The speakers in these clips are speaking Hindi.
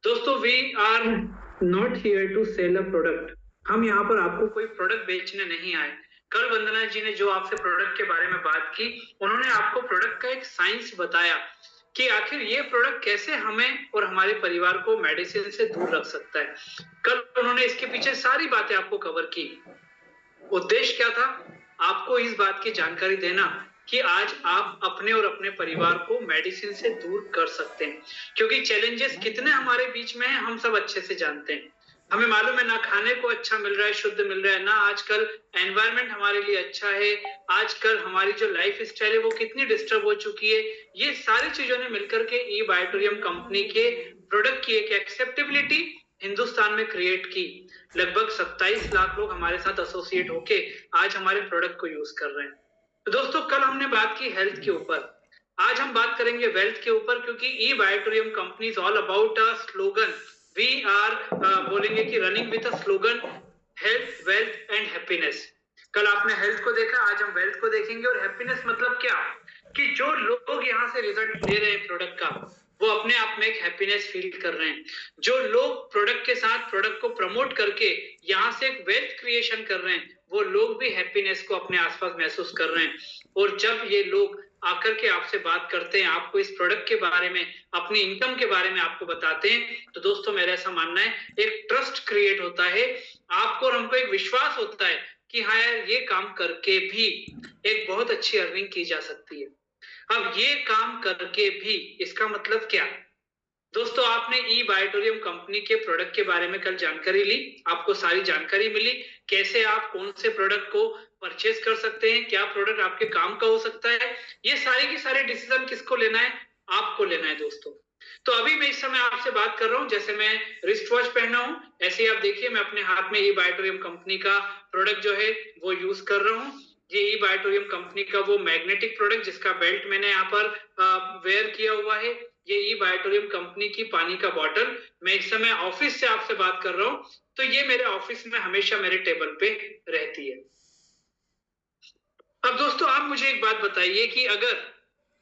दोस्तों we are not here to sell a product. हम यहाँ पर आपको कोई प्रोडक्ट बेचने नहीं आए। कल वंदना जी ने जो आपसे प्रोडक्ट के बारे में बात की, उन्होंने आपको प्रोडक्ट का एक साइंस बताया कि आखिर ये प्रोडक्ट कैसे हमें और हमारे परिवार को मेडिसिन से दूर रख सकता है। कल उन्होंने इसके पीछे सारी बातें आपको कवर की। उद्देश्य क्या था? आपको इस बात की जानकारी देना कि आज आप अपने और अपने परिवार को मेडिसिन से दूर कर सकते हैं, क्योंकि चैलेंजेस कितने हमारे बीच में हैं हम सब अच्छे से जानते हैं। हमें मालूम है ना खाने को अच्छा मिल रहा है, शुद्ध मिल रहा है, ना आजकल एनवायरनमेंट हमारे लिए अच्छा है, आजकल हमारी जो लाइफ स्टाइल है वो कितनी डिस्टर्ब हो चुकी है। ये सारी चीजों ने मिलकर के ई बायोटोरियम कंपनी के प्रोडक्ट की एक एक्सेप्टेबिलिटी हिंदुस्तान में क्रिएट की। लगभग 27 लाख लोग हमारे साथ एसोसिएट होके आज हमारे प्रोडक्ट को यूज कर रहे हैं। तो दोस्तों कल हमने बात की हेल्थ के ऊपर, आज हम बात करेंगे वेल्थ के ऊपर, क्योंकि ई Biotorium company is all about a slogan. We are बोलेंगे कि running with a slogan health wealth and happiness. कल आपने हेल्थ को देखा, आज हम वेल्थ को देखेंगे। और हैप्पीनेस मतलब क्या? कि जो लोग यहाँ से रिजल्ट ले रहे हैं प्रोडक्ट का, वो अपने आप में एक हैप्पीनेस फील कर रहे हैं। जो लोग प्रोडक्ट के साथ प्रोडक्ट को प्रमोट करके यहाँ से एक वेल्थ क्रिएशन कर रहे हैं, वो लोग भी हैप्पीनेस को अपने आसपास महसूस कर रहे हैं। और जब ये लोग आकर के आपसे बात करते हैं, आपको इस प्रोडक्ट के बारे में, अपनी इनकम के बारे में आपको बताते हैं, तो दोस्तों मेरा ऐसा मानना है एक ट्रस्ट क्रिएट होता है। आपको और हमको एक विश्वास होता है कि हाँ यार, ये काम करके भी एक बहुत अच्छी अर्निंग की जा सकती है। अब ये काम करके भी इसका मतलब क्या? दोस्तों आपने ई बायोटोरियम कंपनी के प्रोडक्ट के बारे में कल जानकारी ली, आपको सारी जानकारी मिली कैसे आप कौन से प्रोडक्ट को परचेज कर सकते हैं, क्या प्रोडक्ट आपके काम का हो सकता है। ये सारे की सारे डिसीजन किसको लेना है? आपको लेना है दोस्तों। तो अभी मैं इस समय आपसे बात कर रहा हूं, जैसे मैं रिस्ट वॉच पहना हूं, ऐसे ही आप देखिए मैं अपने हाथ में ई बायोटोरियम कंपनी का प्रोडक्ट जो है वो यूज कर रहा हूं। ये ई बायोटोरियम कंपनी का वो मैग्नेटिक प्रोडक्ट जिसका बेल्ट मैंने यहाँ पर वेयर किया हुआ है। ये ई बायोटोरियम कंपनी की पानी का बॉटल, मैं इस समय ऑफिस से आपसे बात कर रहा हूं, तो ये मेरे ऑफिस में हमेशा मेरे टेबल पे रहती है। अब दोस्तों आप मुझे एक बात बताइए कि अगर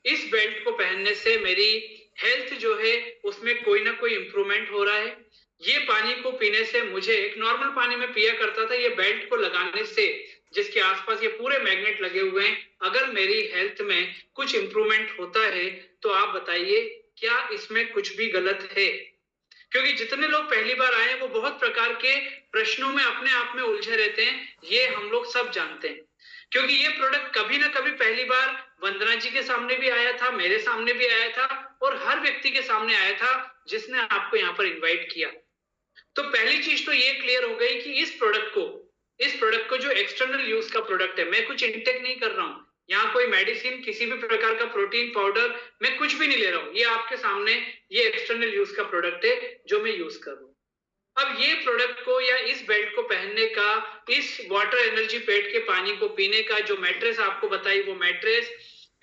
इस बेल्ट को पहनने से मेरी हेल्थ जो है उसमें कोई ना कोई इंप्रूवमेंट हो रहा है, ये पानी को पीने से, मुझे एक नॉर्मल पानी में पिया करता था, ये बेल्ट को लगाने से जिसके आसपास ये पूरे मैग्नेट लगे हुए हैं, अगर मेरी हेल्थ में कुछ इंप्रूवमेंट होता है, तो आप बताइए क्या इसमें कुछ भी गलत है? क्योंकि जितने लोग पहली बार आए हैं वो बहुत प्रकार के प्रश्नों में अपने आप में उलझे रहते हैं, ये हम लोग सब जानते हैं। क्योंकि ये प्रोडक्ट कभी ना कभी पहली बार वंदना जी के सामने भी आया था, मेरे सामने भी आया था, और हर व्यक्ति के सामने आया था जिसने आपको यहाँ पर इनवाइट किया। तो पहली चीज तो ये क्लियर हो गई कि इस प्रोडक्ट को जो एक्सटर्नल यूज का प्रोडक्ट है, मैं कुछ इंटेक नहीं कर रहा हूं, यहाँ कोई मेडिसिन, किसी भी प्रकार का प्रोटीन पाउडर मैं कुछ भी नहीं ले रहा हूं, ये आपके सामने ये एक्सटर्नल यूज का प्रोडक्ट है जो मैं यूज कर रहा हूं। अब ये प्रोडक्ट को या इस बेल्ट को पहनने का, इस वाटर एनर्जी पैड के पानी को पीने का, जो मैट्रेस आपको बताई वो मैट्रेस,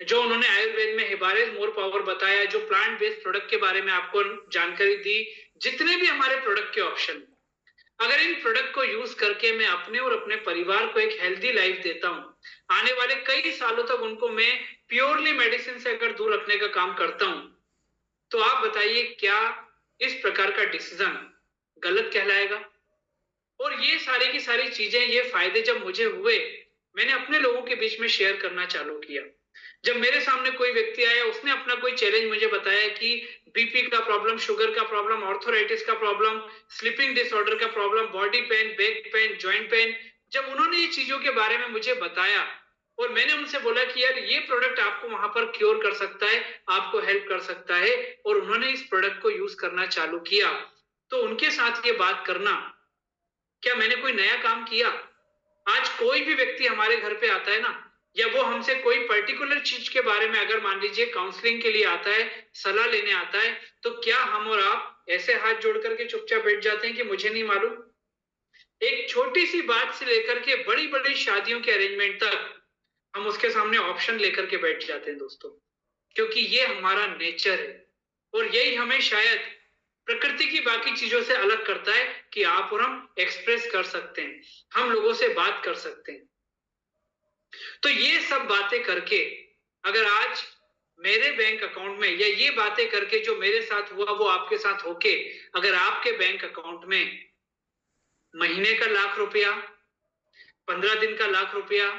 जो उन्होंने आयुर्वेद में हिबारेस मोर पावर बताया, जो प्लांट बेस्ड प्रोडक्ट के बारे में आपको जानकारी दी, जितने भी हमारे प्रोडक्ट के ऑप्शन, अगर इन प्रोडक्ट को यूज करके मैं अपने और अपने परिवार को एक हेल्दी लाइफ देता हूं, आने वाले कई सालों तक उनको मैं प्योरली मेडिसिन से अगर दूर रखने का काम करता हूं, तो आप बताइए क्या इस प्रकार का डिसीजन गलत कहलाएगा? और ये सारी की सारी चीजें, ये फायदे जब मुझे हुए, मैंने अपने लोगों के बीच में शेयर करना चालू किया। जब मेरे सामने कोई व्यक्ति आया, उसने अपना कोई चैलेंज मुझे बताया कि बीपी का प्रॉब्लम, शुगर का प्रॉब्लम, ऑर्थोराइटिस का प्रॉब्लम, स्लीपिंग डिसऑर्डर का problem, body pain, back pain, joint pain, जब उन्होंने ये चीजों के बारे में मुझे बताया और मैंने उनसे बोला कि यार ये प्रोडक्ट आपको वहां पर क्योर कर सकता है, आपको हेल्प कर सकता है, और उन्होंने इस प्रोडक्ट को यूज करना चालू किया, तो उनके साथ ये बात करना, क्या मैंने कोई नया काम किया? आज कोई भी व्यक्ति हमारे घर पे आता है ना, या वो हमसे कोई पर्टिकुलर चीज के बारे में अगर मान लीजिए काउंसलिंग के लिए आता है, सलाह लेने आता है, तो क्या हम और आप ऐसे हाथ जोड़ करके चुपचाप बैठ जाते हैं कि मुझे नहीं मालूम? एक छोटी सी बात से लेकर के बड़ी बड़ी शादियों के अरेंजमेंट तक हम उसके सामने ऑप्शन लेकर के बैठ जाते हैं दोस्तों, क्योंकि ये हमारा नेचर है। और यही हमें शायद प्रकृति की बाकी चीजों से अलग करता है कि आप और हम एक्सप्रेस कर सकते हैं, हम लोगों से बात कर सकते हैं। तो ये सब बातें करके अगर आज मेरे बैंक अकाउंट में, या ये बातें करके जो मेरे साथ हुआ वो आपके साथ होके अगर आपके बैंक अकाउंट में महीने का ₹1,00,000, 15 दिन का ₹1,00,000,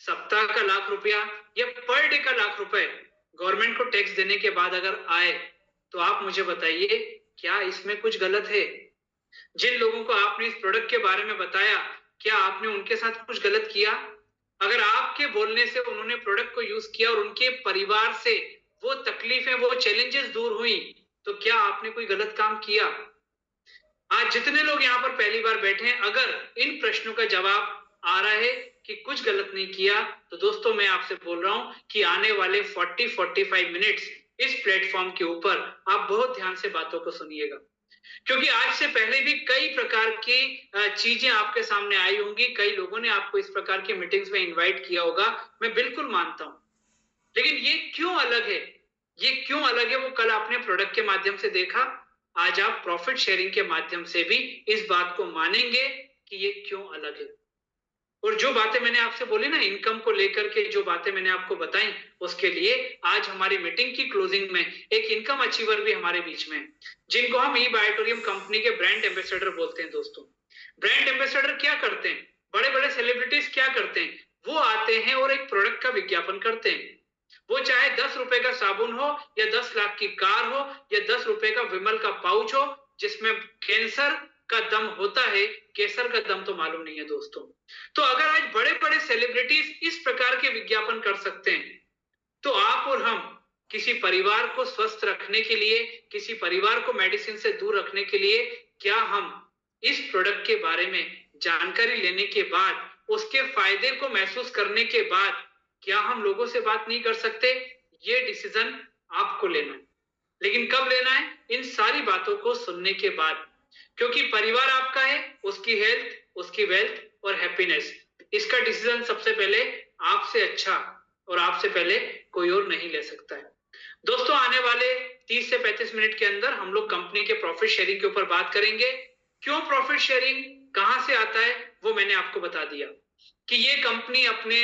सप्ताह का ₹1,00,000 या पर डे का ₹1,00,000 गवर्नमेंट को टैक्स देने के बाद अगर आए, तो आप मुझे बताइए क्या इसमें कुछ गलत है? जिन लोगों को आपने इस प्रोडक्ट के बारे में बताया, क्या आपने उनके साथ कुछ गलत किया? अगर आपके बोलने से उन्होंने प्रोडक्ट को यूज किया और उनके परिवार से वो तकलीफें, वो चैलेंजेस दूर हुई, तो क्या आपने कोई गलत काम किया? आज जितने लोग यहाँ पर पहली बार बैठे हैं, अगर इन प्रश्नों का जवाब आ रहा है कि कुछ गलत नहीं किया, तो दोस्तों मैं आपसे बोल रहा हूं कि आने वाले 40-45 मिनट्स इस प्लेटफॉर्म के ऊपर आप बहुत ध्यान से बातों को सुनिएगा, क्योंकि आज से पहले भी कई प्रकार की चीजें आपके सामने आई होंगी, कई लोगों ने आपको इस प्रकार की मीटिंग्स में इनवाइट किया होगा, मैं बिल्कुल मानता हूं। लेकिन ये क्यों अलग है? ये क्यों अलग है वो कल आपने प्रोडक्ट के माध्यम से देखा, आज आप प्रॉफिट शेयरिंग के माध्यम से भी इस बात को मानेंगे कि ये क्यों अलग है। और जो बातें मैंने आपसे बोली ना, इनकम को लेकर के जो बातें मैंने आपको बताई, उसके लिए आज हमारी मीटिंग की क्लोजिंग में एक इनकम अचीवर भी हमारे बीच में, जिनको हम ई बायोटोरियम कंपनी के ब्रांड एम्बेसडर बोलते हैं। दोस्तों, ब्रांड एम्बेसडर क्या करते हैं? बड़े बड़े सेलिब्रिटीज क्या करते हैं? वो आते हैं और एक प्रोडक्ट का विज्ञापन करते हैं। वो चाहे 10 रुपए का साबुन हो, या 10 लाख की कार हो, या 10 रुपए का विमल का पाउच हो, जिसमें कैंसर का दम होता है, केसर का दम तो मालूम नहीं है दोस्तों। तो अगर आज बड़े बड़े सेलिब्रिटीज इस प्रकार के विज्ञापन कर सकते हैं, तो आप और हम किसी परिवार को स्वस्थ रखने के लिए, किसी परिवार को मेडिसिन से दूर रखने के लिए, क्या हम इस प्रोडक्ट के बारे में जानकारी लेने के बाद, उसके फायदे को महसूस करने के बाद, क्या हम लोगों से बात नहीं कर सकते? ये डिसीजन आपको लेना है, लेकिन कब लेना है? इन सारी बातों को सुनने के बाद, क्योंकि परिवार आपका है, उसकी हेल्थ, उसकी वेल्थ और हैप्पीनेस, इसका डिसीजन सबसे पहले आपसे अच्छा और आपसे पहले कोई और नहीं ले सकता है। दोस्तों, आने वाले 30 से 35 मिनट के अंदर हम लोग कंपनी के प्रॉफिट शेयरिंग के ऊपर बात करेंगे। क्यों प्रॉफिट शेयरिंग, कहां से आता है, वो मैंने आपको बता दिया कि ये कंपनी अपने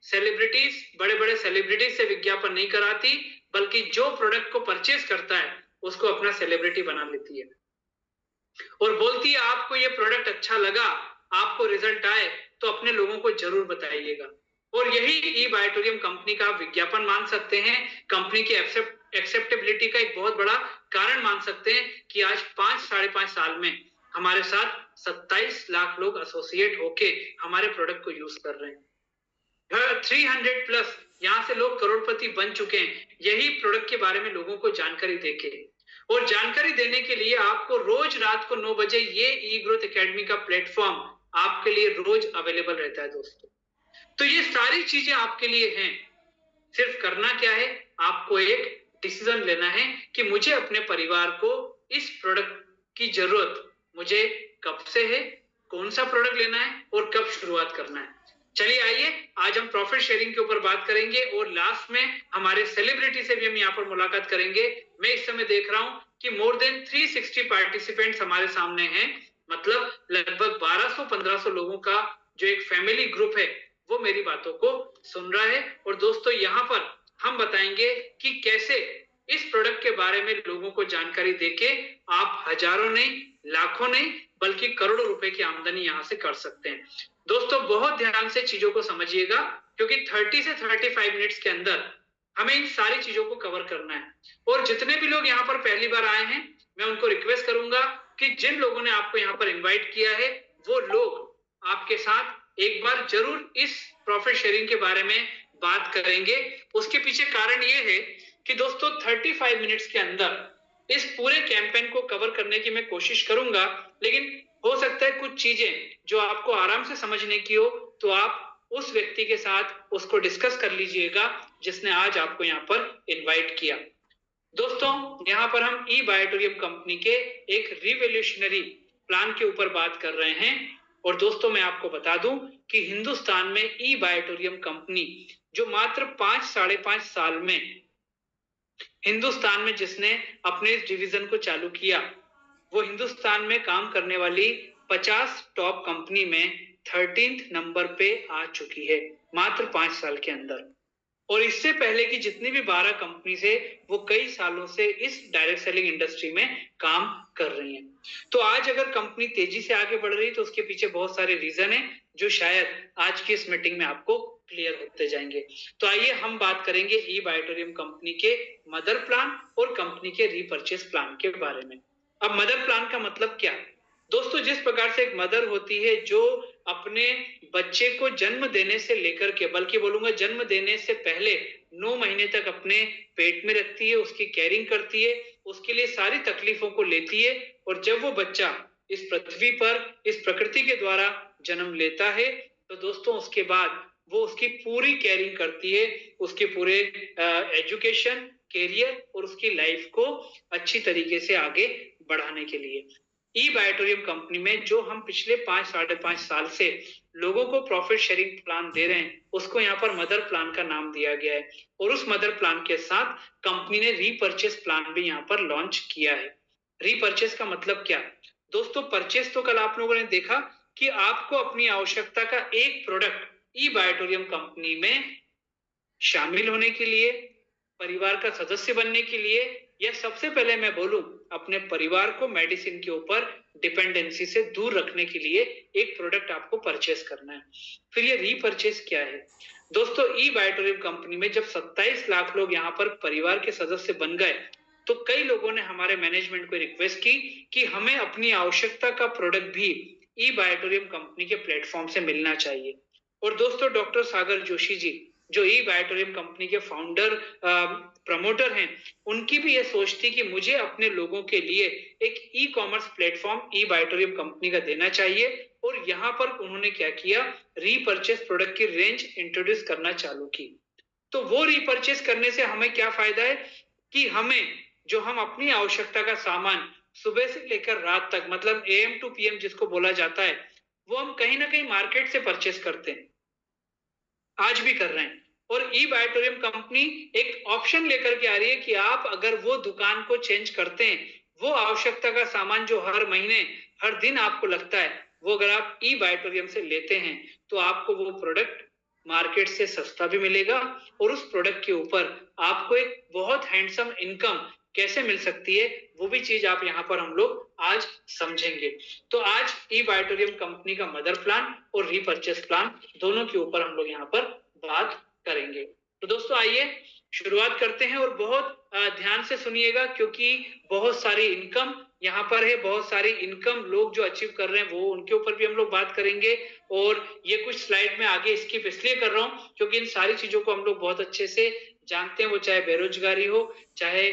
सेलिब्रिटीज, बड़े बड़े सेलिब्रिटीज से विज्ञापन नहीं कराती, बल्कि जो प्रोडक्ट को परचेज करता है उसको अपना सेलिब्रिटी बना लेती है और बोलती है आपको ये प्रोडक्ट अच्छा लगा, आपको रिजल्ट आए तो अपने लोगों को जरूर बताइएगा। और यही ई बायोटोरियम कंपनी का आप विज्ञापन मान सकते हैं, कंपनी की एक्सेप्टेबिलिटी का एक बहुत बड़ा कारण मान सकते हैं कि आज 5-5.5 साल में हमारे साथ 27 लाख लोग एसोसिएट होके हमारे प्रोडक्ट को यूज कर रहे हैं। 300 प्लस यहाँ से लोग करोड़पति बन चुके हैं, यही प्रोडक्ट के बारे में लोगों को जानकारी देके। और जानकारी देने के लिए आपको रोज रात को 9 बजे ये ई ग्रोथ एकेडमी का प्लेटफॉर्म आपके लिए रोज अवेलेबल रहता है दोस्तों। तो ये सारी चीजें आपके लिए हैं, सिर्फ करना क्या है, आपको एक डिसीजन लेना है कि मुझे अपने परिवार को इस प्रोडक्ट की जरूरत मुझे कब से है, कौन सा प्रोडक्ट लेना है और कब शुरुआत करना है। चलिए आइए, आज हम प्रॉफिट शेयरिंग के ऊपर बात करेंगे और लास्ट में हमारे सेलिब्रिटी से भी हम यहाँ पर मुलाकात करेंगे। मैं इस समय देख रहा हूं कि मोर देन 360 पार्टिसिपेंट्स हमारे सामने हैं, मतलब लगभग 1200-1500 लोगों का जो एक फैमिली ग्रुप है वो मेरी बातों को सुन रहा है। और दोस्तों, यहाँ पर हम बताएंगे कि कैसे इस प्रोडक्ट के बारे में लोगों को जानकारी देके आप हजारों नहीं, लाखों नहीं, बल्कि करोड़ों रुपए की आमदनी यहाँ से कर सकते हैं। दोस्तों, बहुत ध्यान से चीजों को समझिएगा, क्योंकि 30 से 35 मिनट्स के अंदर हमें इन सारी चीजों को कवर करना है। और जितने भी लोग यहाँ पर पहली बार आए हैं, मैं उनको रिक्वेस्ट करूंगा कि जिन लोगों ने आपको यहाँ पर इन्वाइट किया है, वो लोग आपके साथ एक बार जरूर इस प्रॉफिट शेयरिंग के बारे में बात करेंगे। उसके पीछे कारण ये है कि दोस्तों 35 मिनट्स के अंदर इस पूरे कैंपेन को कवर करने की मैं कोशिश करूंगा, लेकिन हो सकता है कुछ चीजें जो आपको आराम से समझने की हो, तो आप उस व्यक्ति के साथ उसको डिस्कस कर लीजिएगा जिसने आज आपको यहाँ पर इन्वाइट किया। दोस्तों, यहाँ पर हम ई बायोटोरियम कंपनी के एक रिवोल्यूशनरी प्लान के ऊपर बात कर रहे हैं। और दोस्तों, मैं आपको बता दूं कि हिंदुस्तान में ई बायोटोरियम कंपनी जो मात्र 5-5.5 साल में हिंदुस्तान में जिसने अपने इस डिवीजन को चालू किया, वो हिंदुस्तान में काम करने वाली 50 टॉप कंपनी में 13th नंबर पे आ चुकी है मात्र 5 साल के अंदर। और इससे पहले की जितनी भी 12 कंपनी है वो कई सालों से इस डायरेक्ट सेलिंग इंडस्ट्री में काम कर रही हैं। तो आज अगर कंपनी तेजी से आगे बढ़ रही है तो उसके पीछे बहुत सारे रीजन हैं जो शायद आज की इस मीटिंग में आपको क्लियर होते जाएंगे। तो आइए हम बात करेंगे ई बायोटोरियम कंपनी के मदर प्लान और कंपनी के रीपर्चेस प्लान के बारे में। अब मदर प्लान का मतलब क्या? दोस्तों, जिस प्रकार से एक मदर होती है जो अपने बच्चे को जन्म देने से लेकर के, बल्कि बोलूंगा जन्म देने से पहले 9 महीने तक अपने पेट में रखती है, उसकी केयरिंग करती है, उसके लिए सारी तकलीफों को लेती है, और जब वो बच्चा इस पृथ्वी पर इस प्रकृति के द्वारा जन्म लेता है तो दोस्तों उसके बाद वो उसकी पूरी केयरिंग करती है, उसके पूरे एजुकेशन, कैरियर और उसकी लाइफ को अच्छी तरीके से आगे बढ़ाने के लिए। ई बायोटोरियम कंपनी में जो हम पिछले 5-5.5 साल से लोगों को प्रॉफिट शेयरिंग प्लान दे रहे हैं उसको यहाँ पर मदर प्लान का नाम दिया गया है, और उस मदर प्लान के साथ कंपनी ने रीपर्चेस प्लान भी यहाँ पर लॉन्च किया है। रीपर्चेस का मतलब क्या? दोस्तों, परचेस तो कल आप लोगों ने देखा कि आपको अपनी आवश्यकता का एक प्रोडक्ट ई बायोटोरियम कंपनी में शामिल होने के लिए, परिवार का सदस्य बनने के लिए, या सबसे पहले मैं बोलूं अपने परिवार को मेडिसिन के ऊपर डिपेंडेंसी से दूर रखने के लिए एक प्रोडक्ट आपको परचेस करना है। फिर ये रीपरचेस क्या है? दोस्तों, ई बायोटोरियम कंपनी में जब 27 लाख लोग यहाँ पर परिवार के सदस्य बन गए तो कई लोगों ने हमारे मैनेजमेंट को रिक्वेस्ट की कि हमें अपनी आवश्यकता का प्रोडक्ट भी ई बायोटोरियम कंपनी के प्लेटफॉर्म से मिलना चाहिए। और दोस्तों, डॉक्टर सागर जोशी जी जो ई बायोटोरियम कंपनी के फाउंडर प्रमोटर हैं, उनकी भी ये सोच थी कि मुझे अपने लोगों के लिए एक ई कॉमर्स प्लेटफॉर्म ई बायोटोरियम कंपनी का देना चाहिए, और यहाँ पर उन्होंने क्या किया, रीपरचेस प्रोडक्ट की रेंज इंट्रोड्यूस करना चालू की। तो वो रीपरचेस करने से हमें क्या फायदा है कि हम अपनी आवश्यकता का सामान सुबह से लेकर रात तक, मतलब AM टू PM जिसको बोला जाता है, वो हम कहीं ना कहीं मार्केट से परचेस करते हैं, आज भी कर रहे हैं। और ई बायोटोरियम कंपनी एक ऑप्शन लेकर के आ रही है कि आप अगर वो दुकान को चेंज करते हैं, वो आवश्यकता का सामान जो हर महीने हर दिन आपको लगता है, वो अगर आप ई बायोटोरियम से लेते हैं तो आपको वो प्रोडक्ट मार्केट से सस्ता भी मिलेगा, और उस प्रोडक्ट के ऊपर आपको एक बहुत हैंडसम इनकम कैसे मिल सकती है वो भी चीज आप यहाँ पर हम लोग आज समझेंगे। तो आज ई बायोटोरियम कंपनी का मदर प्लान और रीपरचेस प्लान दोनों के ऊपर हम लोग यहाँ पर बात करेंगे। तो दोस्तों आइए शुरुआत करते हैं, और बहुत ध्यान से सुनिएगा क्योंकि बहुत सारी इनकम यहाँ पर है, बहुत सारी इनकम लोग जो अचीव कर रहे हैं वो उनके ऊपर भी हम लोग बात करेंगे। और ये कुछ स्लाइड में आगे स्किप इसलिए कर रहा हूँ क्योंकि इन सारी चीजों को हम लोग बहुत अच्छे से जानते हैं, वो चाहे बेरोजगारी हो, चाहे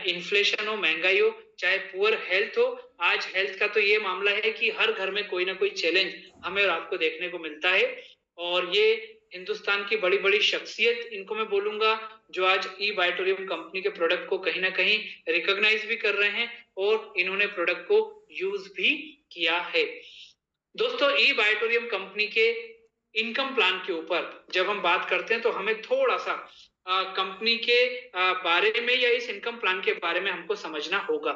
इन्फ्लेशन हो, महंगाई हो, चाहे पुअर हेल्थ हो। आज हेल्थ का तो ये मामला है कि हर घर में कोई ना कोई चैलेंज हमें और आपको देखने को मिलता है, और ये हिंदुस्तान की बड़ी बड़ी शख्सियत, इनको मैं बोलूंगा, जो आज ई बायोटोरियम कंपनी के प्रोडक्ट को कहीं ना कहीं रिकॉग्नाइज भी कर रहे हैं और इन्होंने प्रोडक्ट को यूज भी किया है। दोस्तों, ई बायोटोरियम कंपनी के इनकम प्लान के ऊपर जब हम बात करते हैं तो हमें थोड़ा सा कंपनी के बारे में या इस इनकम प्लान के बारे में हमको समझना होगा।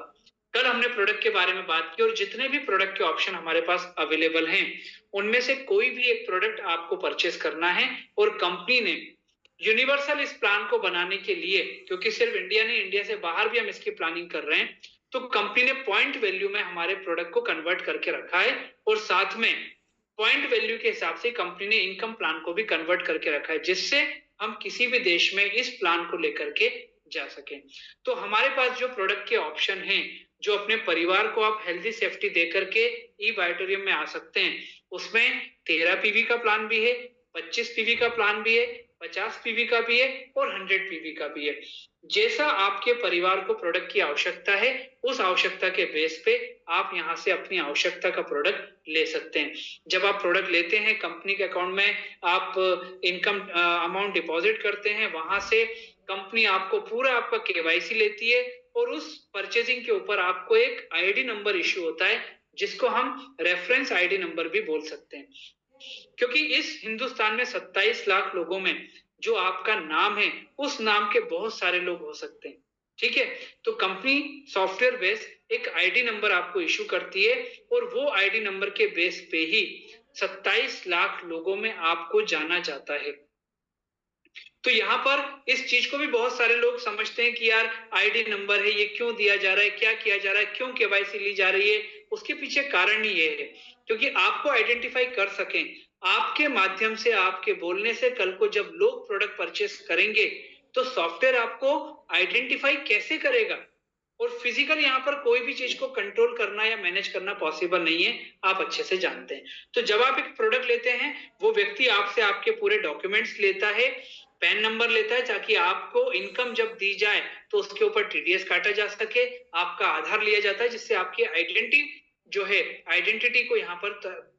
कल हमने प्रोडक्ट के बारे में बात की, और जितने भी प्रोडक्ट के ऑप्शन हमारे पास अवेलेबल हैं उनमें से कोई भी एक प्रोडक्ट आपको परचेस करना है, और कंपनी ने यूनिवर्सल इस प्लान को बनाने के लिए, क्योंकि सिर्फ इंडिया नहीं, इंडिया से बाहर भी हम इसकी प्लानिंग कर रहे हैं, तो कंपनी ने पॉइंट वैल्यू में हमारे प्रोडक्ट को कन्वर्ट करके रखा है, और साथ में पॉइंट वैल्यू के हिसाब से कंपनी ने इनकम प्लान को भी कन्वर्ट करके रखा है, जिससे हम किसी भी देश में इस प्लान को लेकर के जा सके। तो हमारे पास जो प्रोडक्ट के ऑप्शन हैं, जो अपने परिवार को आप हेल्दी सेफ्टी देकर के ई बायोटोरियम में आ सकते हैं, उसमें 13 PV का प्लान भी है, 25 PV का प्लान भी है, 50 PV का भी है और 100 PV का भी है। जैसा आपके परिवार को प्रोडक्ट की आवश्यकता है, उस आवश्यकता के बेस पे आप यहाँ से अपनी आवश्यकता का प्रोडक्ट ले सकते हैं। जब आप प्रोडक्ट लेते हैं, कंपनी के अकाउंट में आप इनकम अमाउंट डिपॉजिट करते हैं, वहां से कंपनी आपको पूरा आपका KYC लेती है, और उस परचेजिंग के ऊपर आपको एक ID नंबर इश्यू होता है, जिसको हम रेफरेंस ID नंबर भी बोल सकते हैं। क्योंकि इस हिंदुस्तान में 27 लाख लोगों में जो आपका नाम है, उस नाम के बहुत सारे लोग हो सकते हैं, ठीक है। तो कंपनी सॉफ्टवेयर बेस एक ID नंबर आपको इश्यू करती है, और वो ID नंबर के बेस पे ही 27 लाख लोगों में आपको जाना जाता है। तो यहाँ पर इस चीज को भी बहुत सारे लोग समझते हैं कि यार आईडी नंबर है, ये क्यों दिया जा रहा है, क्या किया जा रहा है, क्यों केवाईसी ली जा रही है। उसके पीछे कारण ही ये है क्योंकि आपको आइडेंटिफाई कर सकें, आपके माध्यम से, आपके बोलने से कल को जब लोग प्रोडक्ट परचेस करेंगे तो सॉफ्टवेयर आपको आइडेंटिफाई कैसे करेगा। और फिजिकल यहाँ पर कोई भी चीज को कंट्रोल करना या मैनेज करना पॉसिबल नहीं है, आप अच्छे से जानते हैं। तो जब आप एक प्रोडक्ट लेते हैं, वो व्यक्ति आपसे आपके पूरे डॉक्यूमेंट्स लेता है, पैन नंबर लेता है, ताकि आपको इनकम जब दी जाए तो उसके ऊपर टीडीएस काटा जा सके। आपका आधार लिया जाता है जिससे आपकी आइडेंटिटी को यहाँ पर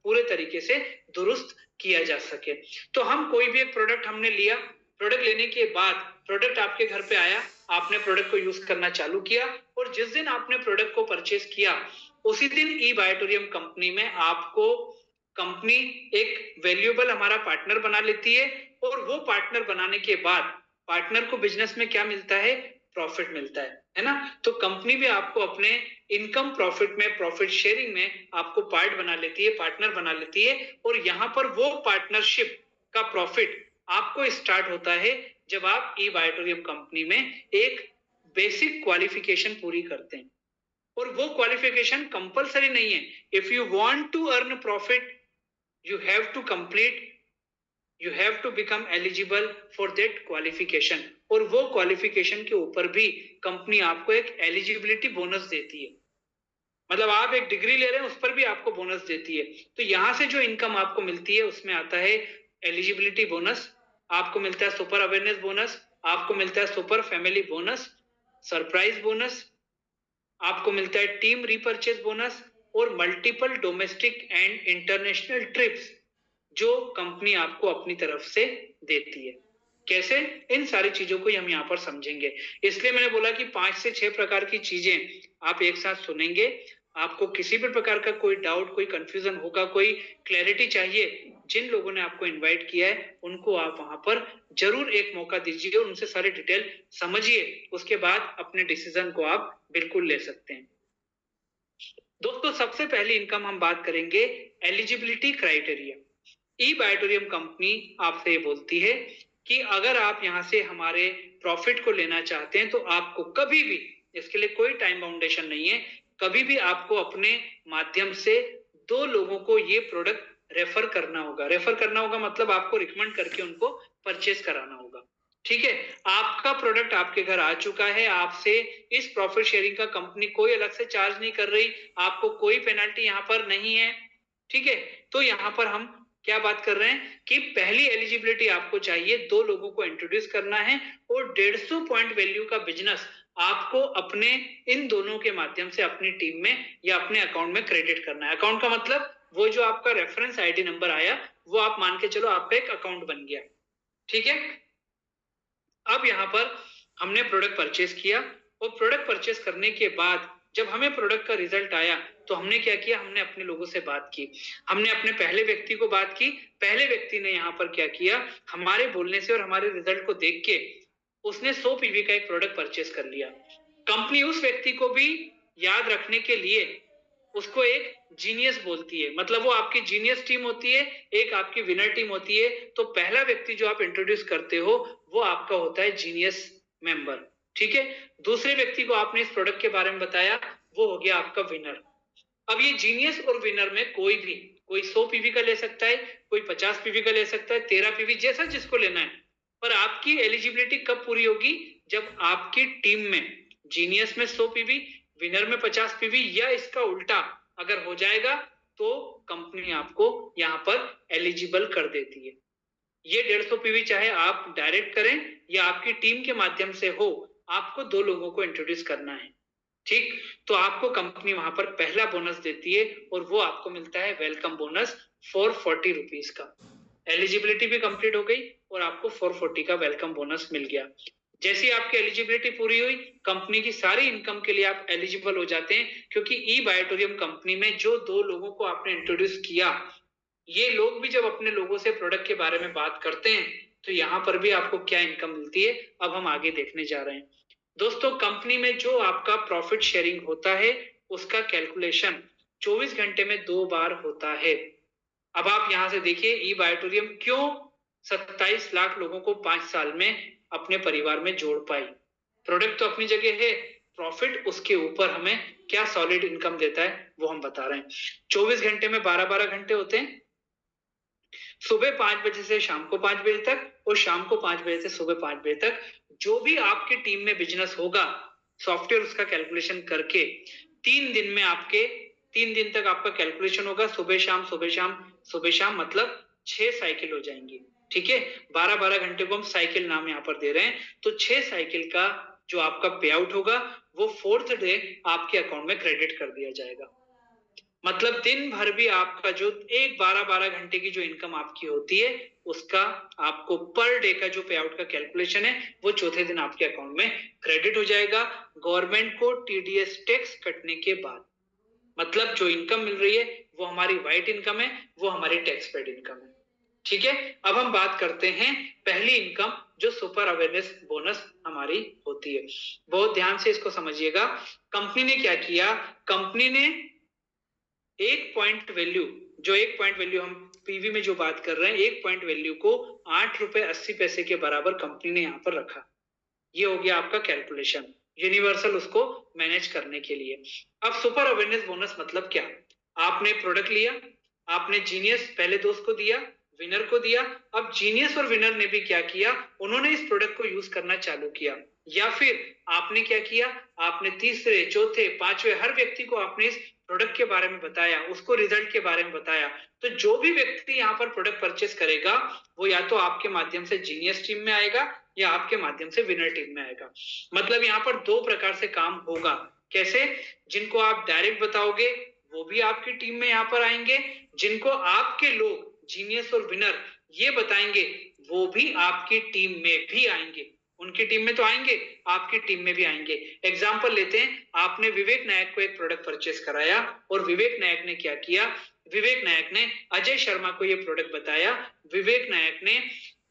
पूरे तरीके से दुरुस्त किया जा सके। तो हम कोई भी एक प्रोडक्ट हमने लिया, प्रोडक्ट लेने के बाद प्रोडक्ट आपके घर पे आया, आपने प्रोडक्ट को यूज करना चालू किया, और जिस दिन आपने प्रोडक्ट को परचेस किया उसी दिन ई बायोटोरियम कंपनी में आपको कंपनी एक वैल्यूएबल हमारा पार्टनर बना लेती है। और वो पार्टनर बनाने के बाद पार्टनर को बिजनेस में क्या मिलता है, प्रॉफिट मिलता है ना। तो कंपनी भी आपको अपने इनकम प्रॉफिट में, प्रॉफिट शेयरिंग में आपको पार्ट बना लेती है, पार्टनर बना लेती है। और यहाँ पर वो पार्टनरशिप का प्रॉफिट आपको स्टार्ट होता है जब आप ई बायोटोरियम कंपनी में एक बेसिक क्वालिफिकेशन पूरी करते हैं। और वो क्वालिफिकेशन कंपलसरी नहीं है। If you want to earn profit, you have to complete, you have to become eligible for that qualification। और वो क्वालिफिकेशन के ऊपर भी कंपनी आपको एक एलिजिबिलिटी बोनस देती है। मतलब आप एक डिग्री ले रहे हैं, उस पर भी आपको बोनस देती है। तो यहां से जो इनकम आपको मिलती है उसमें आता है एलिजिबिलिटी बोनस, आपको मिलता है सुपर अवेयरनेस बोनस, आपको मिलता है super family bonus, surprise bonus, आपको मिलता है टीम रीपर्चेज बोनस, और multiple domestic and international trips जो कंपनी आपको अपनी तरफ से देती है। कैसे, इन सारी चीजों को हम यहाँ पर समझेंगे। इसलिए मैंने बोला कि 5 से 6 प्रकार की चीजें आप एक साथ सुनेंगे। आपको किसी भी प्रकार का कोई डाउट, कोई कंफ्यूजन होगा, कोई क्लैरिटी चाहिए, जिन लोगों ने आपको इनवाइट किया है उनको आप वहां पर जरूर एक मौका दीजिए और उनसे सारे डिटेल समझिए। उसके बाद अपने डिसीजन को आप बिल्कुल ले सकते हैं। दोस्तों, सबसे पहली इनकम हम बात करेंगे एलिजिबिलिटी क्राइटेरिया। ई बायोटोरियम कंपनी आपसे ये बोलती है कि अगर आप यहाँ से हमारे प्रॉफिट को लेना चाहते हैं तो आपको कभी भी, इसके लिए कोई टाइम बाउंडेशन नहीं है, कभी भी आपको अपने माध्यम से 2 लोगों को ये प्रोडक्ट रेफर करना होगा। रेफर करना होगा मतलब आपको रिकमेंड करके उनको परचेस कराना होगा। ठीक है, आपका प्रोडक्ट आपके घर आ चुका है, आपसे इस प्रॉफिट शेयरिंग का कंपनी कोई अलग से चार्ज नहीं कर रही, आपको कोई पेनल्टी यहाँ पर नहीं है। ठीक है, तो यहाँ पर हम क्या बात कर रहे हैं कि पहली एलिजिबिलिटी आपको चाहिए, 2 लोगों को इंट्रोड्यूस करना है और 150 पॉइंट वैल्यू का बिजनेस आपको अपने इन दोनों के माध्यम से अपनी टीम में या अपने अकाउंट में क्रेडिट करना है। अकाउंट का मतलब वो जो आपका रेफरेंस आईडी नंबर आया वो आप मान के चलो आपका एक अकाउंट बन गया। ठीक है, अब यहाँ पर हमने प्रोडक्ट परचेस किया और प्रोडक्ट परचेस करने के बाद जब हमें प्रोडक्ट का रिजल्ट आया तो हमने क्या किया, हमने अपने लोगों से बात की, हमने अपने पहले व्यक्ति को बात की। पहले व्यक्ति ने यहाँ पर क्या किया, हमारे बोलने से और हमारे रिजल्ट को देख के उसने 100 पीवी का एक प्रोडक्ट परचेस कर लिया। कंपनी उस व्यक्ति को भी याद रखने के लिए उसको एक जीनियस बोलती है, मतलब वो आपकी जीनियस टीम होती है, एक आपकी विनर टीम होती है। तो पहला व्यक्ति जो आप इंट्रोड्यूस करते हो वो आपका होता है जीनियस मेंबर। ठीक है, दूसरे व्यक्ति को आपने इस प्रोडक्ट के बारे में बताया, वो हो गया आपका विनर। अब ये जीनियस और विनर में कोई 100 पीवी का ले सकता है, कोई 50 पीवी का ले सकता है, 13 पीवी, जैसा जिसको लेना है। पर आपकी एलिजिबिलिटी कब पूरी होगी, जब आपकी टीम में जीनियस में 100 पीवी, विनर में 50 पीवी या इसका उल्टा अगर हो जाएगा तो कंपनी आपको यहाँ पर एलिजिबल कर देती है। ये 150 पीवी चाहे आप डायरेक्ट करें या आपकी टीम के माध्यम से हो, आपको 2 लोगों को इंट्रोड्यूस करना है। ठीक, तो आपको कंपनी वहां पर पहला बोनस देती है और वो आपको मिलता है वेलकम बोनस 440 रुपीज का। एलिजिबिलिटी भी कंप्लीट हो गई और आपको 440 का वेलकम बोनस मिल गया। जैसी आपकी एलिजिबिलिटी पूरी हुई, कंपनी की सारी इनकम के लिए आप एलिजिबल हो जाते हैं, क्योंकि ई बायोटोरियम कंपनी में जो 2 लोगों को आपने इंट्रोड्यूस किया, ये लोग भी जब अपने लोगों से प्रोडक्ट के बारे में बात करते हैं तो यहाँ पर भी आपको क्या इनकम मिलती है, अब हम आगे देखने जा रहे हैं। दोस्तों, कंपनी में जो आपका प्रॉफिट शेयरिंग होता है उसका कैलकुलेशन 24 घंटे में 2 बार होता है। अब आप यहां से देखिए ई बायोटोरियम क्यों 27 लाख लोगों को 5 साल में अपने परिवार में जोड़ पाई। प्रोडक्ट तो अपनी जगह है, प्रॉफिट उसके ऊपर हमें क्या सॉलिड इनकम देता है वो हम बता रहे हैं। 24 घंटे में 12-12 घंटे होते हैं, सुबह 5 बजे से शाम को 5 बजे तक और शाम को 5 बजे से सुबह 5 बजे तक। जो भी आपकी टीम में बिजनेस होगा, सॉफ्टवेयर उसका कैलकुलेशन करके 3 दिन में आपके 3 दिन तक आपका कैलकुलेशन होगा, सुबह शाम सुबह शाम सुबह शाम, मतलब 6 साइकिल हो जाएंगी। ठीक है, 12-12 घंटे को हम साइकिल नाम यहाँ पर दे रहे हैं, तो 6 साइकिल का जो आपका पे आउट होगा वो 4th डे आपके अकाउंट में क्रेडिट कर दिया जाएगा। मतलब दिन भर भी आपका जो एक 12-12 घंटे की जो इनकम आपकी होती है, उसका आपको पर डे का जो पे आउट का कैलकुलेशन है वो चौथे दिन आपके अकाउंट में क्रेडिट हो जाएगा, गवर्नमेंट को टीडीएस टैक्स कटने के बाद। मतलब जो इनकम मिल रही है वो हमारी व्हाइट इनकम है, वो हमारी टैक्स पेड इनकम है। ठीक है, अब हम बात करते हैं पहली इनकम जो सुपर अवेयरनेस बोनस हमारी होती है। बहुत ध्यान से इसको समझिएगा। कंपनी ने क्या किया, कंपनी ने एक पॉइंट वैल्यू, जो एक पॉइंट वैल्यू हम पीवी में जो बात कर रहे हैं, एक पॉइंट वैल्यू को 8 रुपए 80 पैसे के बराबर कंपनी ने यहाँ पर रखा। ये हो गया आपका कैलकुलेशन, यूनिवर्सल उसको मैनेज करने के लिए। अब सुपर अवेयरनेस बोनस मतलब क्या, आपने प्रोडक्ट लिया, आपने जीनियस पहले दोस्त को दिया, विनर को दिया, अब जीनियस और विनर ने भी क्या किया, उन्होंने इस प्रोडक्ट को यूज करना चालू किया, या फिर आपने क्या किया, आपने तीसरे चौथे पांचवे हर व्यक्ति को आपने इस प्रोडक्ट के बारे में बताया, उसको रिजल्ट के बारे में बताया। तो जो भी व्यक्ति यहाँ पर प्रोडक्ट परचेस करेगा वो या तो आपके माध्यम से जीनियस टीम में आएगा या आपके माध्यम से विनर टीम में आएगा। मतलब यहाँ पर दो प्रकार से काम होगा। कैसे, जिनको आप डायरेक्ट बताओगे वो भी आपकी टीम में यहाँ पर आएंगे, जिनको आपके लोग जीनियस और विनर ये बताएंगे वो भी आपकी टीम में भी आएंगे। उनकी टीम में तो आएंगे, आपकी टीम में भी आएंगे। एग्जाम्पल लेते हैं, आपने विवेक नायक को एक प्रोडक्ट परचेस कराया और विवेक नायक ने क्या किया, विवेक नायक ने अजय शर्मा को ये प्रोडक्ट बताया, विवेक नायक ने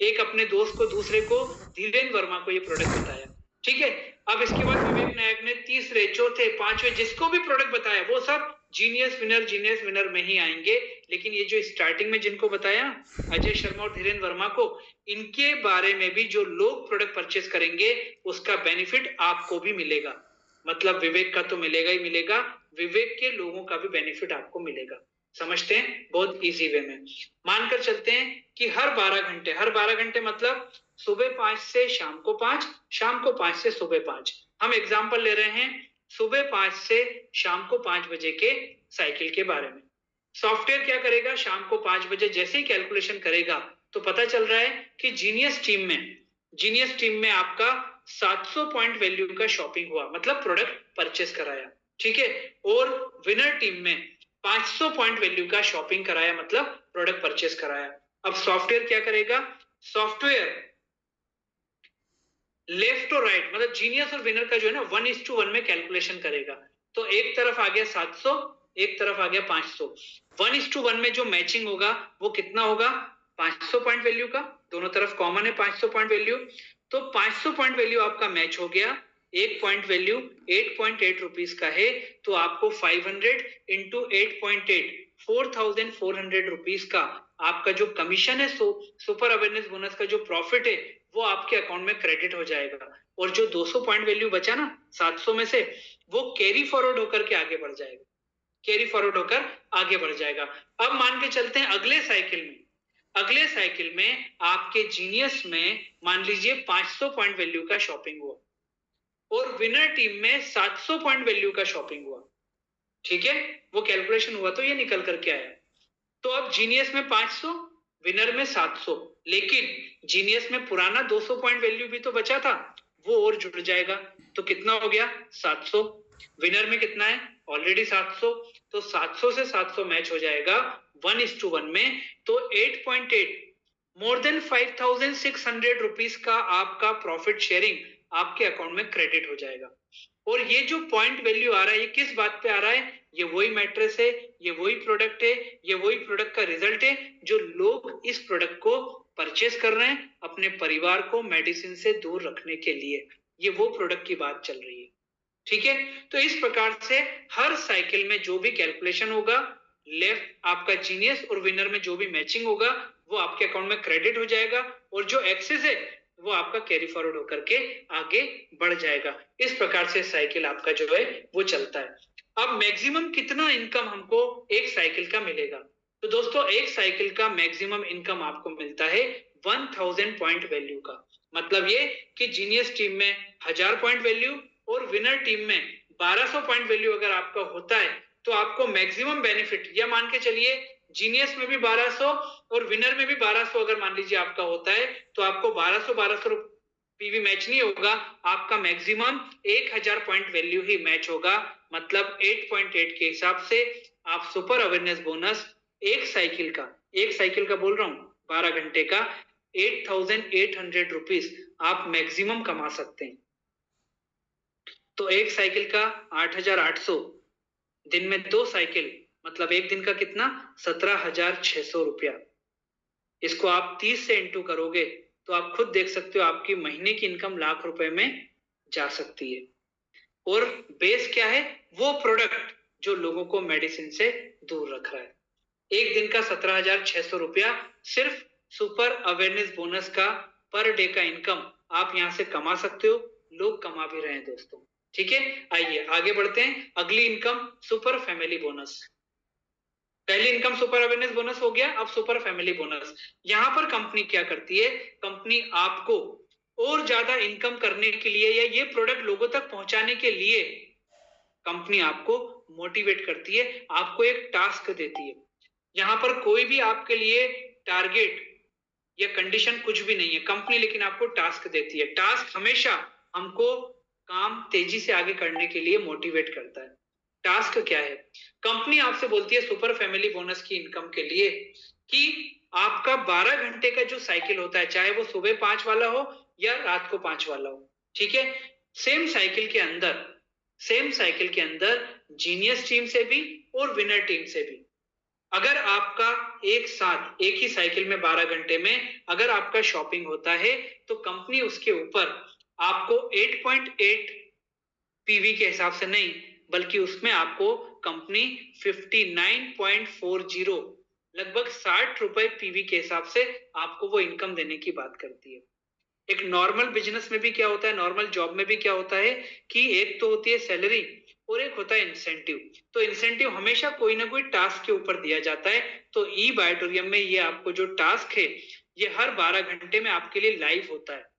एक अपने दोस्त को, दूसरे को धीरेन्द्र वर्मा को ये प्रोडक्ट बताया। ठीक है, अब इसके बाद विवेक नायक ने तीसरे चौथे पांचवे जिसको भी प्रोडक्ट बताया वो सब जीनियस विनर में ही आएंगे। लेकिन ये जो स्टार्टिंग में जिनको बताया अजय शर्मा और धीरेन्द्र वर्मा को, इनके बारे में भी जो लोग प्रोडक्ट परचेस करेंगे उसका बेनिफिट आपको भी मिलेगा। मतलब विवेक का तो मिलेगा ही मिलेगा, विवेक के लोगों का भी बेनिफिट आपको मिलेगा। समझते हैं बहुत इजी वे में। मानकर चलते हैं कि हर 12 घंटे मतलब सुबह 5 से शाम को 5, शाम को 5 से सुबह 5। हम एग्जाम्पल ले रहे हैं सुबह 5 से शाम को 5 बजे के साइकिल के बारे में। सॉफ्टवेयर क्या करेगा, शाम को 5 बजे जैसे ही कैलकुलेशन करेगा तो पता चल रहा है कि जीनियस टीम में आपका 700 पॉइंट वैल्यू का शॉपिंग हुआ, मतलब प्रोडक्ट परचेस कराया। ठीक है, और विनर टीम में 500 पॉइंट वैल्यू का शॉपिंग कराया, मतलब प्रोडक्ट परचेस कराया। अब सॉफ्टवेयर क्या करेगा, सॉफ्टवेयर लेफ्ट और राइट, मतलब जीनियस और विनर का जो है ना 1:1 में कैलकुलेशन करेगा। तो एक तरफ आ गया 700, एक तरफ आ गया 500। 1:1 में जो मैचिंग होगा वो कितना होगा, 500 पॉइंट वैल्यू का, दोनों तरफ कॉमन है 500 पॉइंट वैल्यू। तो 500 पॉइंट वैल्यू आपका मैच हो गया। एक पॉइंट वैल्यू 8.8 रुपीज का है, तो आपको 500 इंटू 8.8 4,400 रुपीज का आपका जो कमीशन है, सुपर अवेयरनेस बोनस का जो प्रॉफिट है वो आपके अकाउंट में क्रेडिट हो जाएगा। और जो 200 पॉइंट वैल्यू बचा ना 700 में से, वो कैरी फॉरवर्ड होकर के आगे बढ़ जाएगा, कैरी फॉरवर्ड होकर आगे बढ़ जाएगा। अब मान के चलते हैं अगले साइकिल में आपके जीनियस में मान लीजिए 500 पॉइंट वैल्यू का शॉपिंग हुआ और विनर टीम में 700 पॉइंट वैल्यू का शॉपिंग हुआ। ठीक है, वो कैलकुलेशन हुआ तो ये निकल करके आया। तो अब जीनियस में 500, विनर में 700, लेकिन जीनियस में पुराना 200 पॉइंट वैल्यू भी तो बचा था, वो और जुड़ जाएगा। तो कितना हो गया 700। विनर में कितना है, ऑलरेडी 700, तो 700 से 700 मैच हो जाएगा 1:1 में। तो 8.8 मोर देन 5,600 रुपीज का आपका प्रॉफिट शेयरिंग आपके अकाउंट में क्रेडिट हो जाएगा। और ये जो पॉइंट वैल्यू आ रहा है ये किस बात पे आ रहा है, ये वही मैट्रेस है, ये वही प्रोडक्ट है, ये वही प्रोडक्ट का रिजल्ट है जो लोग इस प्रोडक्ट को परचेस कर रहे हैं अपने परिवार को मेडिसिन से दूर रखने के लिए। ये वो प्रोडक्ट की बात चल रही है। ठीक है, तो इस प्रकार से हर साइकिल में जो भी कैलकुलेशन होगा, लेफ्ट आपका जीनियस और विनर में जो भी मैचिंग होगा वो आपके अकाउंट में क्रेडिट हो जाएगा और जो एक्सेस है वो आपका कैरी फॉरवर्ड होकर के आगे बढ़ जाएगा। इस प्रकार से साइकिल आपका जो है वो चलता है। अब मैक्सिमम कितना इनकम हमको एक साइकिल का मिलेगा? तो दोस्तों एक साइकिल का मैक्सिमम इनकम आपको मिलता है 1000 पॉइंट वैल्यू का। मतलब ये कि जीनियस टीम में 1000 पॉइंट वैल्यू और विनर टीम में 1200 पॉइंट वैल्यू अगर आपका होता है तो आपको मैक्सिमम बेनिफिट, या मान के चलिए जीनियस में भी 1200 और विनर में भी 1200 अगर मान लीजिए आपका होता है तो आपको 1200 पीवी मैच नहीं होगा, आपका मैक्सिमम 1000 पॉइंट वैल्यू ही मैच होगा। मतलब 8.8 के हिसाब से आप सुपर अवेयरनेस बोनस एक साइकिल का बोल रहा हूं 12 घंटे का 8800 रुपीज आप मैक्सिमम कमा सकते हैं। तो एक साइकिल का 8800, दिन में 2 साइकिल, मतलब एक दिन का कितना 17600 रुपया। इसको आप 30 से इंटू करोगे तो आप खुद देख सकते हो आपकी महीने की इनकम लाख रुपए में जा सकती है। और बेस क्या है? वो प्रोडक्ट जो लोगों को मेडिसिन से दूर रख रहा है। एक दिन का 17600 रुपया सिर्फ सुपर अवेयरनेस बोनस का पर डे का इनकम आप यहां से कमा सकते हो। लोग कमा भी रहे हैं दोस्तों। ठीक है, आइए आगे बढ़ते हैं। अगली इनकम सुपर फैमिली बोनस। पहली इनकम सुपर अवेयरनेस बोनस हो गया, अब सुपर फैमिली बोनस। यहां पर कंपनी क्या करती है? कंपनी आपको और ज्यादा इनकम करने के लिए या ये प्रोडक्ट लोगों तक पहुंचाने के लिए कंपनी आपको मोटिवेट करती है, आपको एक टास्क देती है। यहां पर कोई भी आपके लिए टारगेट या कंडीशन कुछ भी नहीं है कंपनी, लेकिन आपको टास्क देती है। टास्क हमेशा हमको काम तेजी से आगे करने के लिए मोटिवेट करता है। टास्क क्या है? कंपनी आपसे बोलती है सुपर फैमिली बोनस की इनकम के लिए कि आपका 12 घंटे का जो साइकिल होता है, चाहे वो सुबह 5 वाला हो या रात को 5 वाला हो, ठीक है, सेम साइकिल के अंदर जीनियस टीम से भी और विनर टीम से भी अगर आपका एक साथ एक ही साइकिल में 12 घंटे में अगर आपका शॉपिंग होता है तो कंपनी उसके ऊपर आपको 8.8 पीवी के हिसाब से नहीं, बल्कि उसमें आपको कंपनी 59.40 लगभग 60 रुपए पीवी के हिसाब से आपको वो इनकम देने की बात करती है। एक नॉर्मल बिजनेस में भी क्या होता है, नॉर्मल जॉब में भी क्या होता है कि एक तो होती है सैलरी और एक होता है इंसेंटिव। तो इंसेंटिव हमेशा कोई ना कोई टास्क के ऊपर दिया जाता है। तो ई बायोटोरियम में ये आपको जो टास्क है ये हर 12 घंटे में आपके लिए लाइव होता है।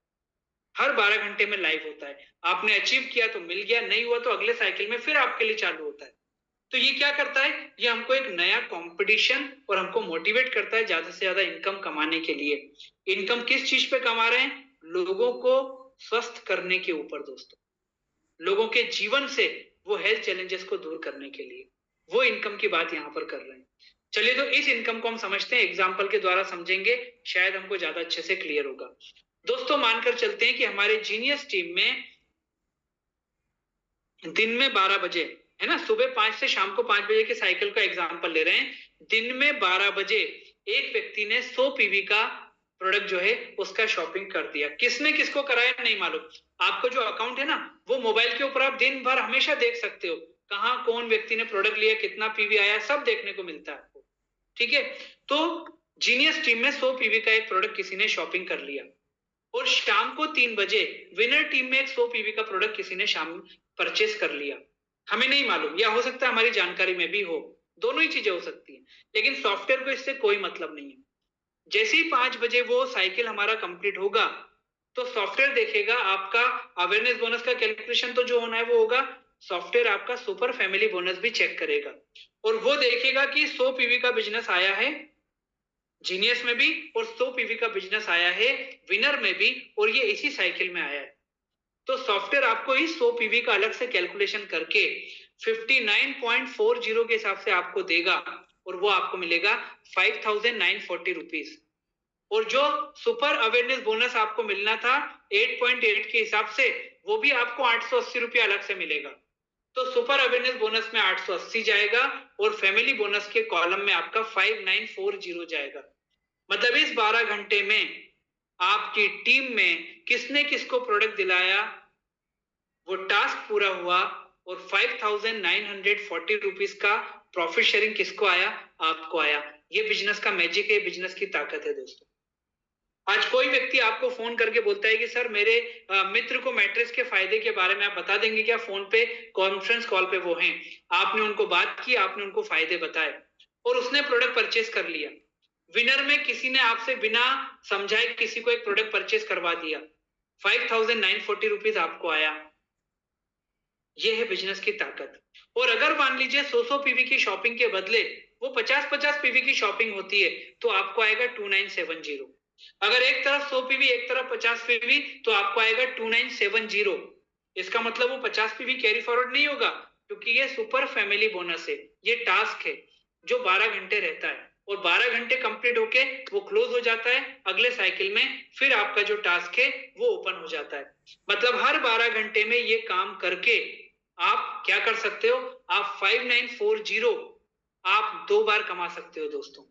हर 12 घंटे में लाइव होता है। आपने अचीव किया तो मिल गया, नहीं हुआ तो अगले साइकिल में फिर आपके लिए चालू होता है। तो ये क्या करता है? ये हमको एक नया कंपटीशन और हमको मोटिवेट करता है ज्यादा से ज्यादा इनकम कमाने के लिए। इनकम किस चीज पे कमा रहे हैं? लोगों को स्वस्थ करने के ऊपर दोस्तों, लोगों के जीवन से वो हेल्थ चैलेंजेस को दूर करने के लिए वो इनकम की बात यहां पर कर रहे हैं। चलिए तो इस इनकम को हम समझते हैं, एग्जाम्पल के द्वारा समझेंगे, शायद हमको ज्यादा अच्छे से क्लियर होगा। दोस्तों मानकर चलते हैं कि हमारे जीनियस टीम में दिन में 12 बजे है ना, सुबह 5 से शाम को 5 बजे के साइकिल का एग्जाम्पल ले रहे हैं। दिन में 12 बजे एक व्यक्ति ने 100 पीवी का प्रोडक्ट जो है उसका शॉपिंग कर दिया। किसने किसको कराया नहीं मालूम। आपको जो अकाउंट है ना वो मोबाइल के ऊपर आप दिन भर हमेशा देख सकते हो, कहाँ कौन व्यक्ति ने प्रोडक्ट लिया, कितना पीवी आया, सब देखने को मिलता है आपको। ठीक है, तो जीनियस टीम में 100 पीवी का एक प्रोडक्ट किसी ने शॉपिंग कर लिया और शाम को 3 बजे विनर टीम में एक 100 पीवी का प्रोडक्ट किसी ने शाम परचेस कर लिया। हमें नहीं मालूम, या हो सकता है हमारी जानकारी में भी हो, दोनों ही चीजें हो सकती हैं, लेकिन सॉफ्टवेयर को इससे कोई मतलब नहीं है। जैसे ही 5 बजे वो साइकिल हमारा कंप्लीट होगा तो सॉफ्टवेयर देखेगा आपका अवेयरनेस बोनस का कैलकुलेशन तो जो होना है वो होगा, सॉफ्टवेयर आपका सुपर फैमिली बोनस भी चेक करेगा और वो देखेगा कि 100 पीवी का बिजनेस आया है जीनियस में भी और 100 पीवी का बिजनेस आया है विनर में भी, और ये इसी साइकिल में आया है। तो सॉफ्टवेयर आपको इस 100 पीवी का अलग से कैलकुलेशन करके 59.40 के हिसाब से आपको देगा और वो आपको मिलेगा 5940 रुपीज। और जो सुपर अवेयरनेस बोनस आपको मिलना था 8.8 के हिसाब से वो भी आपको 880 रुपया अलग से मिलेगा। तो सुपर अवेयरनेस बोनस में 880 जाएगा और फैमिली बोनस के कॉलम में आपका 5940 जाएगा। मतलब इस 12 घंटे में आपकी टीम में किसने किसको प्रोडक्ट दिलाया, वो टास्क पूरा हुआ और 5940 रुपीज का प्रॉफिट शेयरिंग किसको आया? आपको आया। ये बिजनेस का मैजिक है, बिजनेस की ताकत है दोस्तों। आज कोई व्यक्ति आपको फोन करके बोलता है कि सर मेरे मित्र को मैट्रेस के फायदे के बारे में आप बता देंगे क्या? फोन पे कॉन्फ्रेंस कॉल पे वो हैं, आपने उनको बात की, आपने उनको फायदे बताए और उसने प्रोडक्ट परचेस कर लिया। विनर में किसी ने आपसे बिना समझाए किसी को एक प्रोडक्ट परचेस करवा दिया, 5,940 रुपीज आपको आया। ये है बिजनेस की ताकत। और अगर मान लीजिए 100 पीवी की शॉपिंग के बदले वो 50 पीवी की शॉपिंग होती है तो आपको आएगा 2970। अगर एक तरफ 100 पीवी एक तरफ 50 पीवी तो आपको आएगा 2970। इसका मतलब वो 50 पीवी कैरी फॉरवर्ड नहीं होगा, क्योंकि ये सुपर फैमिली बोनस है। ये टास्क है जो 12 घंटे रहता है और 12 घंटे कंप्लीट होके वो क्लोज हो जाता है। अगले साइकिल में फिर आपका जो टास्क है वो ओपन हो जाता है। मतलब हर 12 घंटे में ये काम करके आप क्या कर सकते हो? आप 5940 आप 2 बार कमा सकते हो दोस्तों।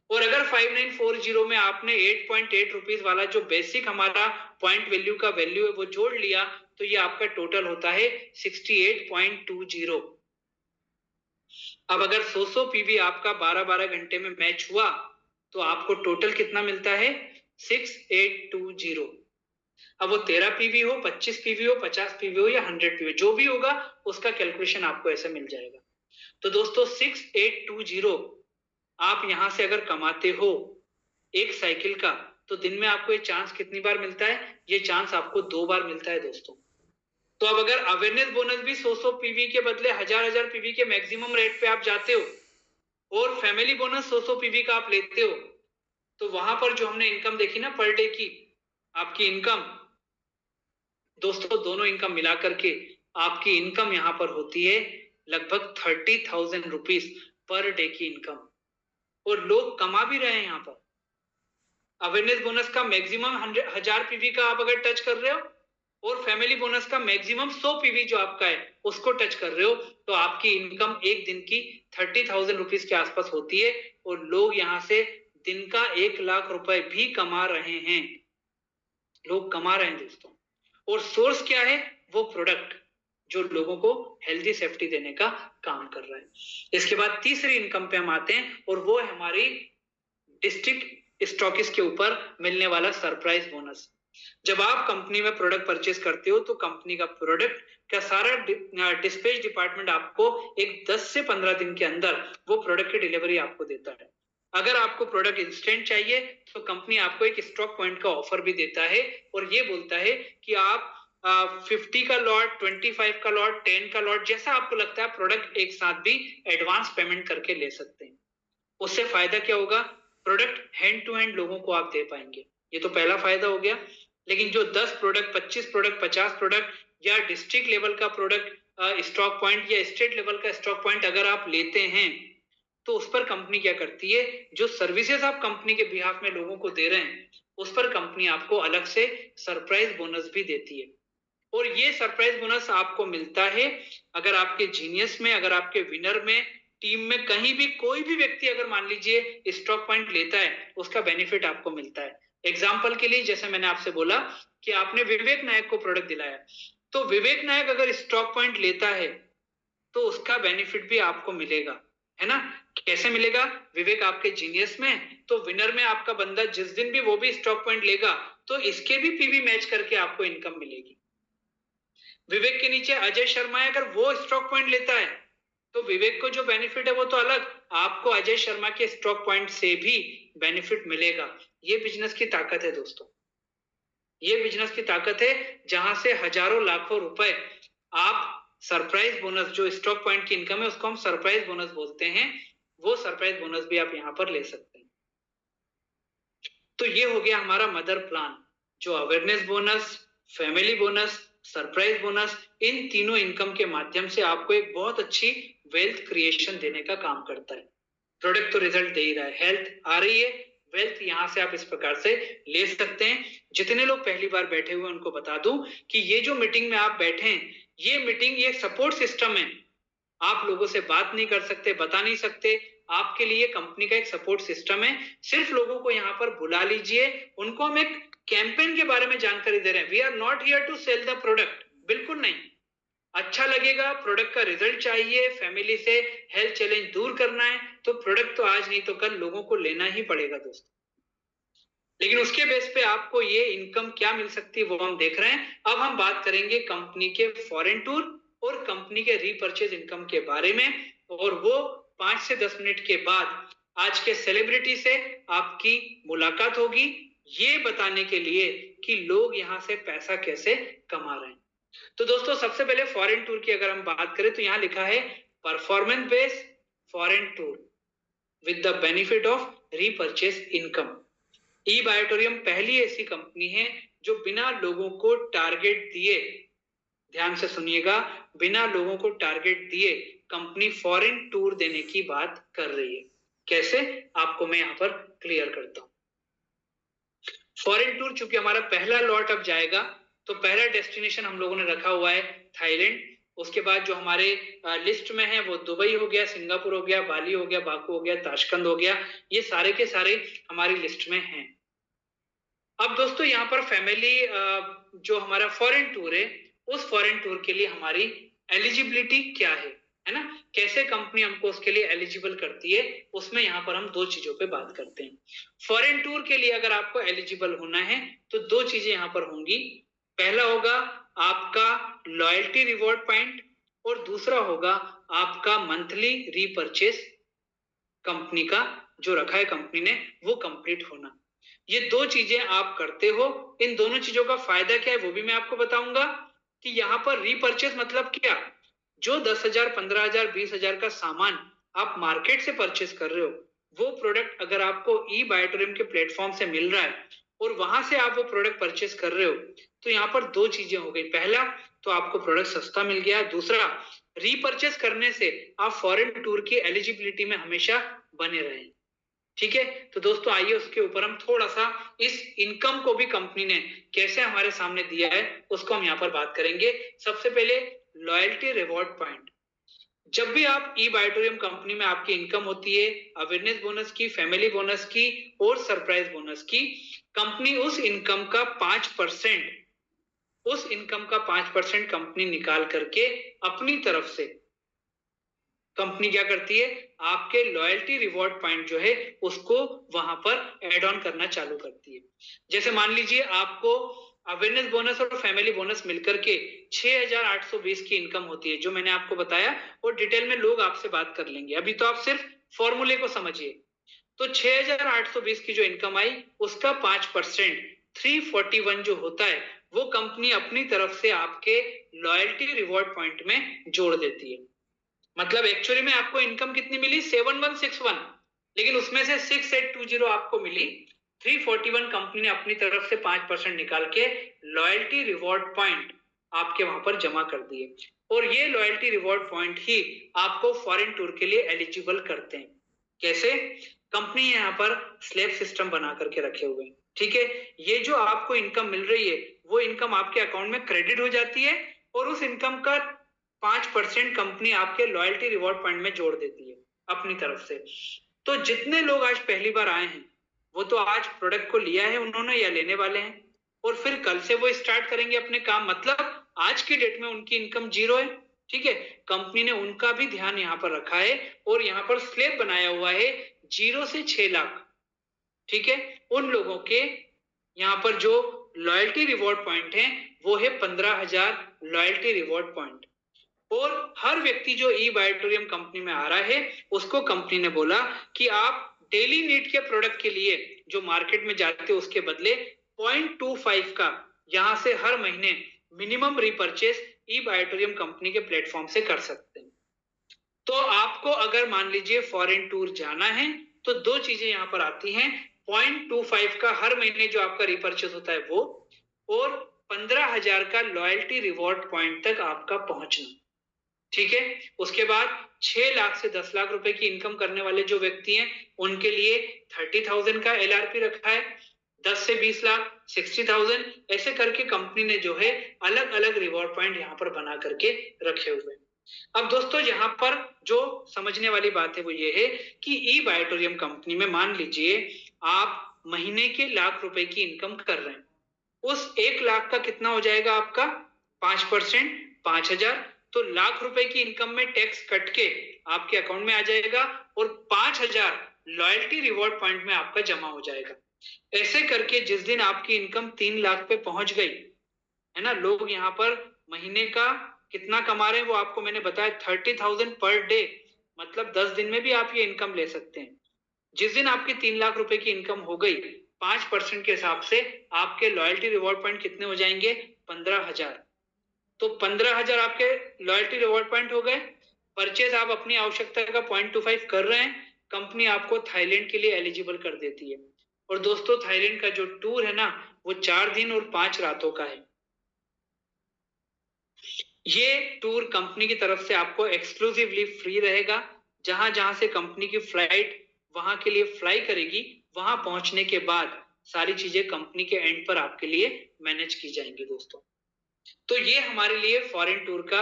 और अगर 5940 में आपने 8.8 रुपीज वाला जो बेसिक हमारा पॉइंट वैल्यू का वैल्यू है वो जोड़ लिया तो ये आपका टोटल होता है 68.20। अब अगर 100 पीवी आपका 12-12 घंटे में मैच हुआ तो आपको टोटल कितना मिलता है? 6820। अब वो 13 पीवी हो, 25 पीवी हो, 50 पीवी हो या 100 पीवी, जो भी होगा उसका कैलकुलेशन आपको ऐसे मिल जाएगा। तो दोस्तों 6820 आप यहां से अगर कमाते हो एक साइकिल का तो दिन में आपको ये चांस कितनी बार मिलता है? ये चांस आपको 2 बार मिलता है दोस्तों। तो अब अगर अवेयरनेस बोनस भी 100 पीवी के बदले 1000 पीवी के मैक्सिमम रेट पे आप जाते हो और फैमिली बोनस 100 पीवी का आप लेते हो तो वहां पर जो हमने इनकम देखी ना पर डे की, आपकी इनकम दोस्तों, दोनों इनकम मिला करके आपकी इनकम यहां पर होती है लगभग 30,000 रुपीज पर डे की इनकम। और लोग कमा भी रहे हैं यहाँ पर। अवेयरनेस बोनस का मैक्सिमम 1000 पीवी का आप अगर टच कर रहे हो और फैमिली बोनस का मैक्सिमम 100 पीवी जो आपका है उसको टच कर रहे हो तो आपकी इनकम एक दिन की 30,000 रुपीज के आसपास होती है। और लोग यहाँ से दिन का 1 लाख रुपए भी कमा रहे हैं। लोग कमा रहे हैं दोस्तों। और सोर्स क्या है? वो प्रोडक्ट जो लोगों को हेल्दी सेफ्टी देने का काम कर रहा है। इसके बाद तीसरी इनकम पे हम आते हैं और वो है हमारी डिस्ट्रिक्ट स्टॉकिस्ट के ऊपर मिलने वाला सरप्राइज बोनस। जब आप कंपनी में प्रोडक्ट परचेस करते हो तो कंपनी का प्रोडक्ट का सारा डिस्पैच डिपार्टमेंट आपको एक 10 से 15 दिन के अंदर वो प्रोडक्ट की डिलीवरी आपको देता है। अगर आपको प्रोडक्ट इंस्टेंट चाहिए तो कंपनी आपको एक स्टॉक पॉइंट का ऑफर भी देता है और ये बोलता है कि आप 50 का लॉट, 25 का लॉट, 10 का लॉट, जैसा आपको लगता है प्रोडक्ट एक साथ भी एडवांस पेमेंट करके ले सकते हैं। उससे फायदा क्या होगा? प्रोडक्ट हैंड टू हैंड लोगों को आप दे पाएंगे। ये तो पहला फायदा हो गया। लेकिन जो 10 प्रोडक्ट, 25 प्रोडक्ट, 50 प्रोडक्ट या डिस्ट्रिक्ट लेवल का प्रोडक्ट स्टॉक पॉइंट या स्टेट लेवल का स्टॉक पॉइंट अगर आप लेते हैं तो उस पर कंपनी क्या करती है? जो सर्विसेज आप कंपनी के बिहाफ में लोगों को दे रहे हैं उस पर कंपनी आपको अलग से सरप्राइज बोनस भी देती है। और ये सरप्राइज बोनस आपको मिलता है अगर आपके जीनियस में, अगर आपके विनर में, टीम में कहीं भी कोई भी व्यक्ति अगर मान लीजिए स्टॉक पॉइंट लेता है उसका बेनिफिट आपको मिलता है। एग्जाम्पल के लिए जैसे मैंने आपसे बोला कि आपने विवेक नायक को प्रोडक्ट दिलाया तो विवेक नायक अगर स्टॉक पॉइंट लेता है तो उसका बेनिफिट भी आपको मिलेगा, है ना? कैसे मिलेगा? विवेक आपके जीनियस में तो विनर में आपका बंदा जिस दिन भी वो भी स्टॉक पॉइंट लेगा तो इसके भी पीवी मैच करके आपको इनकम मिलेगी। विवेक के नीचे अजय शर्मा है, अगर वो स्टॉक पॉइंट लेता है तो विवेक को जो बेनिफिट है वो तो अलग, आपको अजय शर्मा के स्टॉक पॉइंट से भी बेनिफिट मिलेगा। ये बिजनेस की ताकत है दोस्तों। ये बिजनेस की ताकत है जहां से हजारों लाखों रुपए आप सरप्राइज बोनस, जो स्टॉक पॉइंट की इनकम है उसको हम सरप्राइज बोनस बोलते हैं, वो सरप्राइज बोनस भी आप यहां पर ले सकते हैं। तो ये हो गया हमारा मदर प्लान, जो awareness bonus, family bonus, surprise bonus, इन तीनों इनकम के माध्यम से आपको एक बहुत अच्छी वेल्थ क्रिएशन देने का काम करता है। प्रोडक्ट तो रिजल्ट दे ही रहा है, हेल्थ आ रही है, वेल्थ यहां से आप इस प्रकार से ले सकते हैं। जितने लोग पहली बार बैठे हुए उनको बता दूं कि ये जो मीटिंग में आप बैठे हैं, ये मीटिंग ये सपोर्ट सिस्टम है। आप लोगों से बात नहीं कर सकते, बता नहीं सकते, आपके लिए कंपनी का एक सपोर्ट सिस्टम है। सिर्फ लोगों को यहाँ पर बुला लीजिए, उनको हम एक कैंपेन के बारे में जानकारी दे रहे हैं। We are not here to sell the product, बिल्कुल नहीं। अच्छा लगेगा, प्रोडक्ट का रिजल्ट चाहिए, फैमिली से हेल्थ चैलेंज दूर करना है, तो प्रोडक्ट तो आज नहीं तो कल लोगों को लेना ही पड़ेगा दोस्तों। लेकिन उसके बेस पे आपको ये इनकम क्या मिल सकती है वो हम देख रहे हैं। अब हम बात करेंगे कंपनी के फॉरेन टूर और कंपनी के रीपर्चेज इनकम के बारे में, और वो 5 से 10 मिनट के बाद आज के सेलिब्रिटी से आपकी मुलाकात होगी, ये बताने के लिए कि लोग यहाँ से पैसा कैसे कमा रहे हैं। तो दोस्तों सबसे पहले फॉरेन टूर की अगर हम बात करें तो यहाँ लिखा है performance based foreign tour with the benefit of repurchase income. ई बायोटोरियम पहली ऐसी कंपनी है जो बिना लोगों को टारगेट दिए, ध्यान से सुनिएगा, बिना लोगों को टारगेट दिए कंपनी फॉरेन टूर देने की बात कर रही है। कैसे, आपको मैं यहां पर क्लियर करता हूं। फॉरेन टूर चूंकि हमारा पहला लॉट अब जाएगा, तो पहला डेस्टिनेशन हम लोगों ने रखा हुआ है थाईलैंड। उसके बाद जो हमारे लिस्ट में है वो दुबई हो गया, सिंगापुर हो गया, बाली हो गया, बाकू हो गया, ताशकंद हो गया, ये सारे के सारे हमारी लिस्ट में हैं। अब दोस्तों यहाँ पर फैमिली जो हमारा फॉरेन टूर है, उस फॉरेन टूर के लिए हमारी एलिजिबिलिटी क्या है ना, कैसे कंपनी हमको उसके लिए एलिजिबल करती है, उसमें यहाँ पर हम दो चीजों पे बात करते हैं। फॉरेन टूर के लिए अगर आपको एलिजिबल होना है तो दो चीजें यहाँ पर होंगी। पहला होगा आपका लॉयल्टी रिवॉर्ड पॉइंट, और दूसरा होगा आपका मंथली रीपर्चेस कंपनी का जो रखा है कंपनी ने वो कंप्लीट होना। ये दो चीजें आप करते हो, इन दोनों चीजों का फायदा क्या है वो भी मैं आपको बताऊंगा कि यहाँ पर रीपर्चेस मतलब क्या। जो 10,000, 15,000, 20,000 का सामान आप मार्केट से परचेस कर रहे हो, वो प्रोडक्ट अगर आपको ई बायोटोरियम के प्लेटफॉर्म से मिल रहा है और वहां से आप वो प्रोडक्ट परचेस कर रहे हो, तो यहाँ पर दो चीजें हो गई। पहला तो आपको प्रोडक्ट सस्ता मिल गया, दूसरा रीपर्चेस करने से आप फॉरेन टूर की एलिजिबिलिटी में हमेशा बने रहें। ठीक है, तो दोस्तों आइए उसके ऊपर हम थोड़ा सा इस इनकम को भी कंपनी ने कैसे हमारे सामने दिया है उसको हम यहाँ पर बात करेंगे। सबसे पहले लॉयल्टी रिवॉर्ड पॉइंट। जब भी आप ई बायोटोरियम कंपनी में आपकी इनकम होती है, अवेयरनेस बोनस की, फैमिली बोनस की और सरप्राइज बोनस की, कंपनी उस इनकम का 5% कंपनी निकाल करके अपनी तरफ से कंपनी क्या करती है, आपके लॉयल्टी रिवॉर्ड पॉइंट जो है उसको वहां पर एड ऑन करना चालू करती है। जैसे मान लीजिए आपको अवेयरनेस बोनस और फैमिली बोनस मिलकर के 6,820 की इनकम होती है, जो मैंने आपको बताया, और डिटेल में लोग आपसे बात कर लेंगे। अभी तो आप सिर्फ फॉर्मूले को समझिए। तो 6,820 की जो इनकम आई उसका 5% 341 जो होता है वो कंपनी अपनी तरफ से आपके लॉयल्टी रिवॉर्ड पॉइंट में जोड़ देती है। मतलब एक्चुअली में आपको इनकम कितनी मिली, 7161, लेकिन उसमें से 6820 आपको मिली। 341 कंपनी ने अपनी तरफ से 5% निकाल के लॉयल्टी रिवॉर्ड पॉइंट आपके वहां पर जमा कर दिए, और ये लॉयल्टी रिवॉर्ड पॉइंट ही आपको फॉरेन टूर के लिए एलिजिबल करते हैं। कैसे, कंपनी यहाँ पर स्लैब सिस्टम बना करके रखे हुए हैं। ठीक है, ये जो आपको इनकम मिल रही है वो इनकम आपके अकाउंट में क्रेडिट हो जाती है, और उस इनकम का 5% कंपनी आपके लॉयल्टी रिवॉर्ड पॉइंट में जोड़ देती है अपनी तरफ से। तो जितने लोग आज पहली बार आए हैं वो तो आज प्रोडक्ट को लिया है उन्होंने या लेने वाले हैं, और फिर कल से वो स्टार्ट करेंगे अपने काम, मतलब आज की डेट में उनकी इनकम जीरो है। ठीक है, कंपनी ने उनका भी ध्यान यहाँ पर रखा है और यहाँ पर स्लैब बनाया हुआ है 0 से 6 लाख। ठीक है, उन लोगों के यहाँ पर जो लॉयल्टी रिवॉर्ड पॉइंट है वो है 15,000 लॉयल्टी रिवॉर्ड पॉइंट। और हर व्यक्ति जो ई बायोटोरियम कंपनी में आ रहा है उसको कंपनी ने बोला कि आप डेली नीड के प्रोडक्ट के लिए जो मार्केट में जाते हैं उसके बदले 0.25 का यहां से हर महीने मिनिमम रिपर्चेस ई बायोटोरियम कंपनी के प्लेटफॉर्म से कर सकते हैं। तो आपको अगर मान लीजिए फॉरेन टूर जाना है तो दो चीजें यहां पर आती हैं, 0.25 का हर महीने जो आपका रिपर्चेस होता है वो, और 15,000 का लॉयल्टी रिवॉर्ड पॉइंट तक आपका पहुंचना। ठीक है, उसके बाद 6 लाख से 10 लाख रुपए की इनकम करने वाले जो व्यक्ति हैं उनके लिए 30,000 का एलआरपी रखा है, 10 से 20 लाख 60,000, ऐसे करके कंपनी ने जो है अलग अलग रिवॉर्ड पॉइंट यहाँ पर बना करके रखे हुए हैं। अब दोस्तों यहाँ पर जो समझने वाली बात है वो ये है कि ई बायोटोरियम कंपनी में मान लीजिए आप महीने के लाख रुपए की इनकम कर रहे हैं, उस 1 लाख का कितना हो जाएगा आपका 5%, 5,000, तो लाख रुपए की इनकम में टैक्स कट के आपके अकाउंट में आ जाएगा और 5,000 लॉयल्टी रिवॉर्ड पॉइंट में आपका जमा हो जाएगा। ऐसे करके जिस दिन आपकी इनकम 3 लाख पे पहुंच गई है ना, लोग यहाँ पर महीने का कितना कमा रहे हैं वो आपको मैंने बताया 30,000 पर डे, मतलब 10 दिन में भी आप ये इनकम ले सकते हैं। जिस दिन आपकी 3 लाख रुपए की इनकम हो गई, 5% के हिसाब से आपके लॉयल्टी रिवॉर्ड पॉइंट कितने हो जाएंगे? 15,000। तो 15,000 आपके लॉयल्टी रिवॉर्ड पॉइंट हो गए। परचेज आप अपनी आवश्यकता का 0.25 कर रहे हैं, कंपनी आपको थाईलैंड के लिए एलिजिबल कर देती है। और दोस्तों थाईलैंड का जो टूर है ना, वो 4 दिन और 5 रातों का है। ये टूर कंपनी की तरफ से आपको एक्सक्लूसिवली फ्री रहेगा। जहां जहां से कंपनी की फ्लाइट वहां के लिए फ्लाई करेगी, वहां पहुंचने के बाद सारी चीजें कंपनी के एंड पर आपके लिए मैनेज की जाएंगी दोस्तों। तो ये हमारे लिए फॉरेन टूर का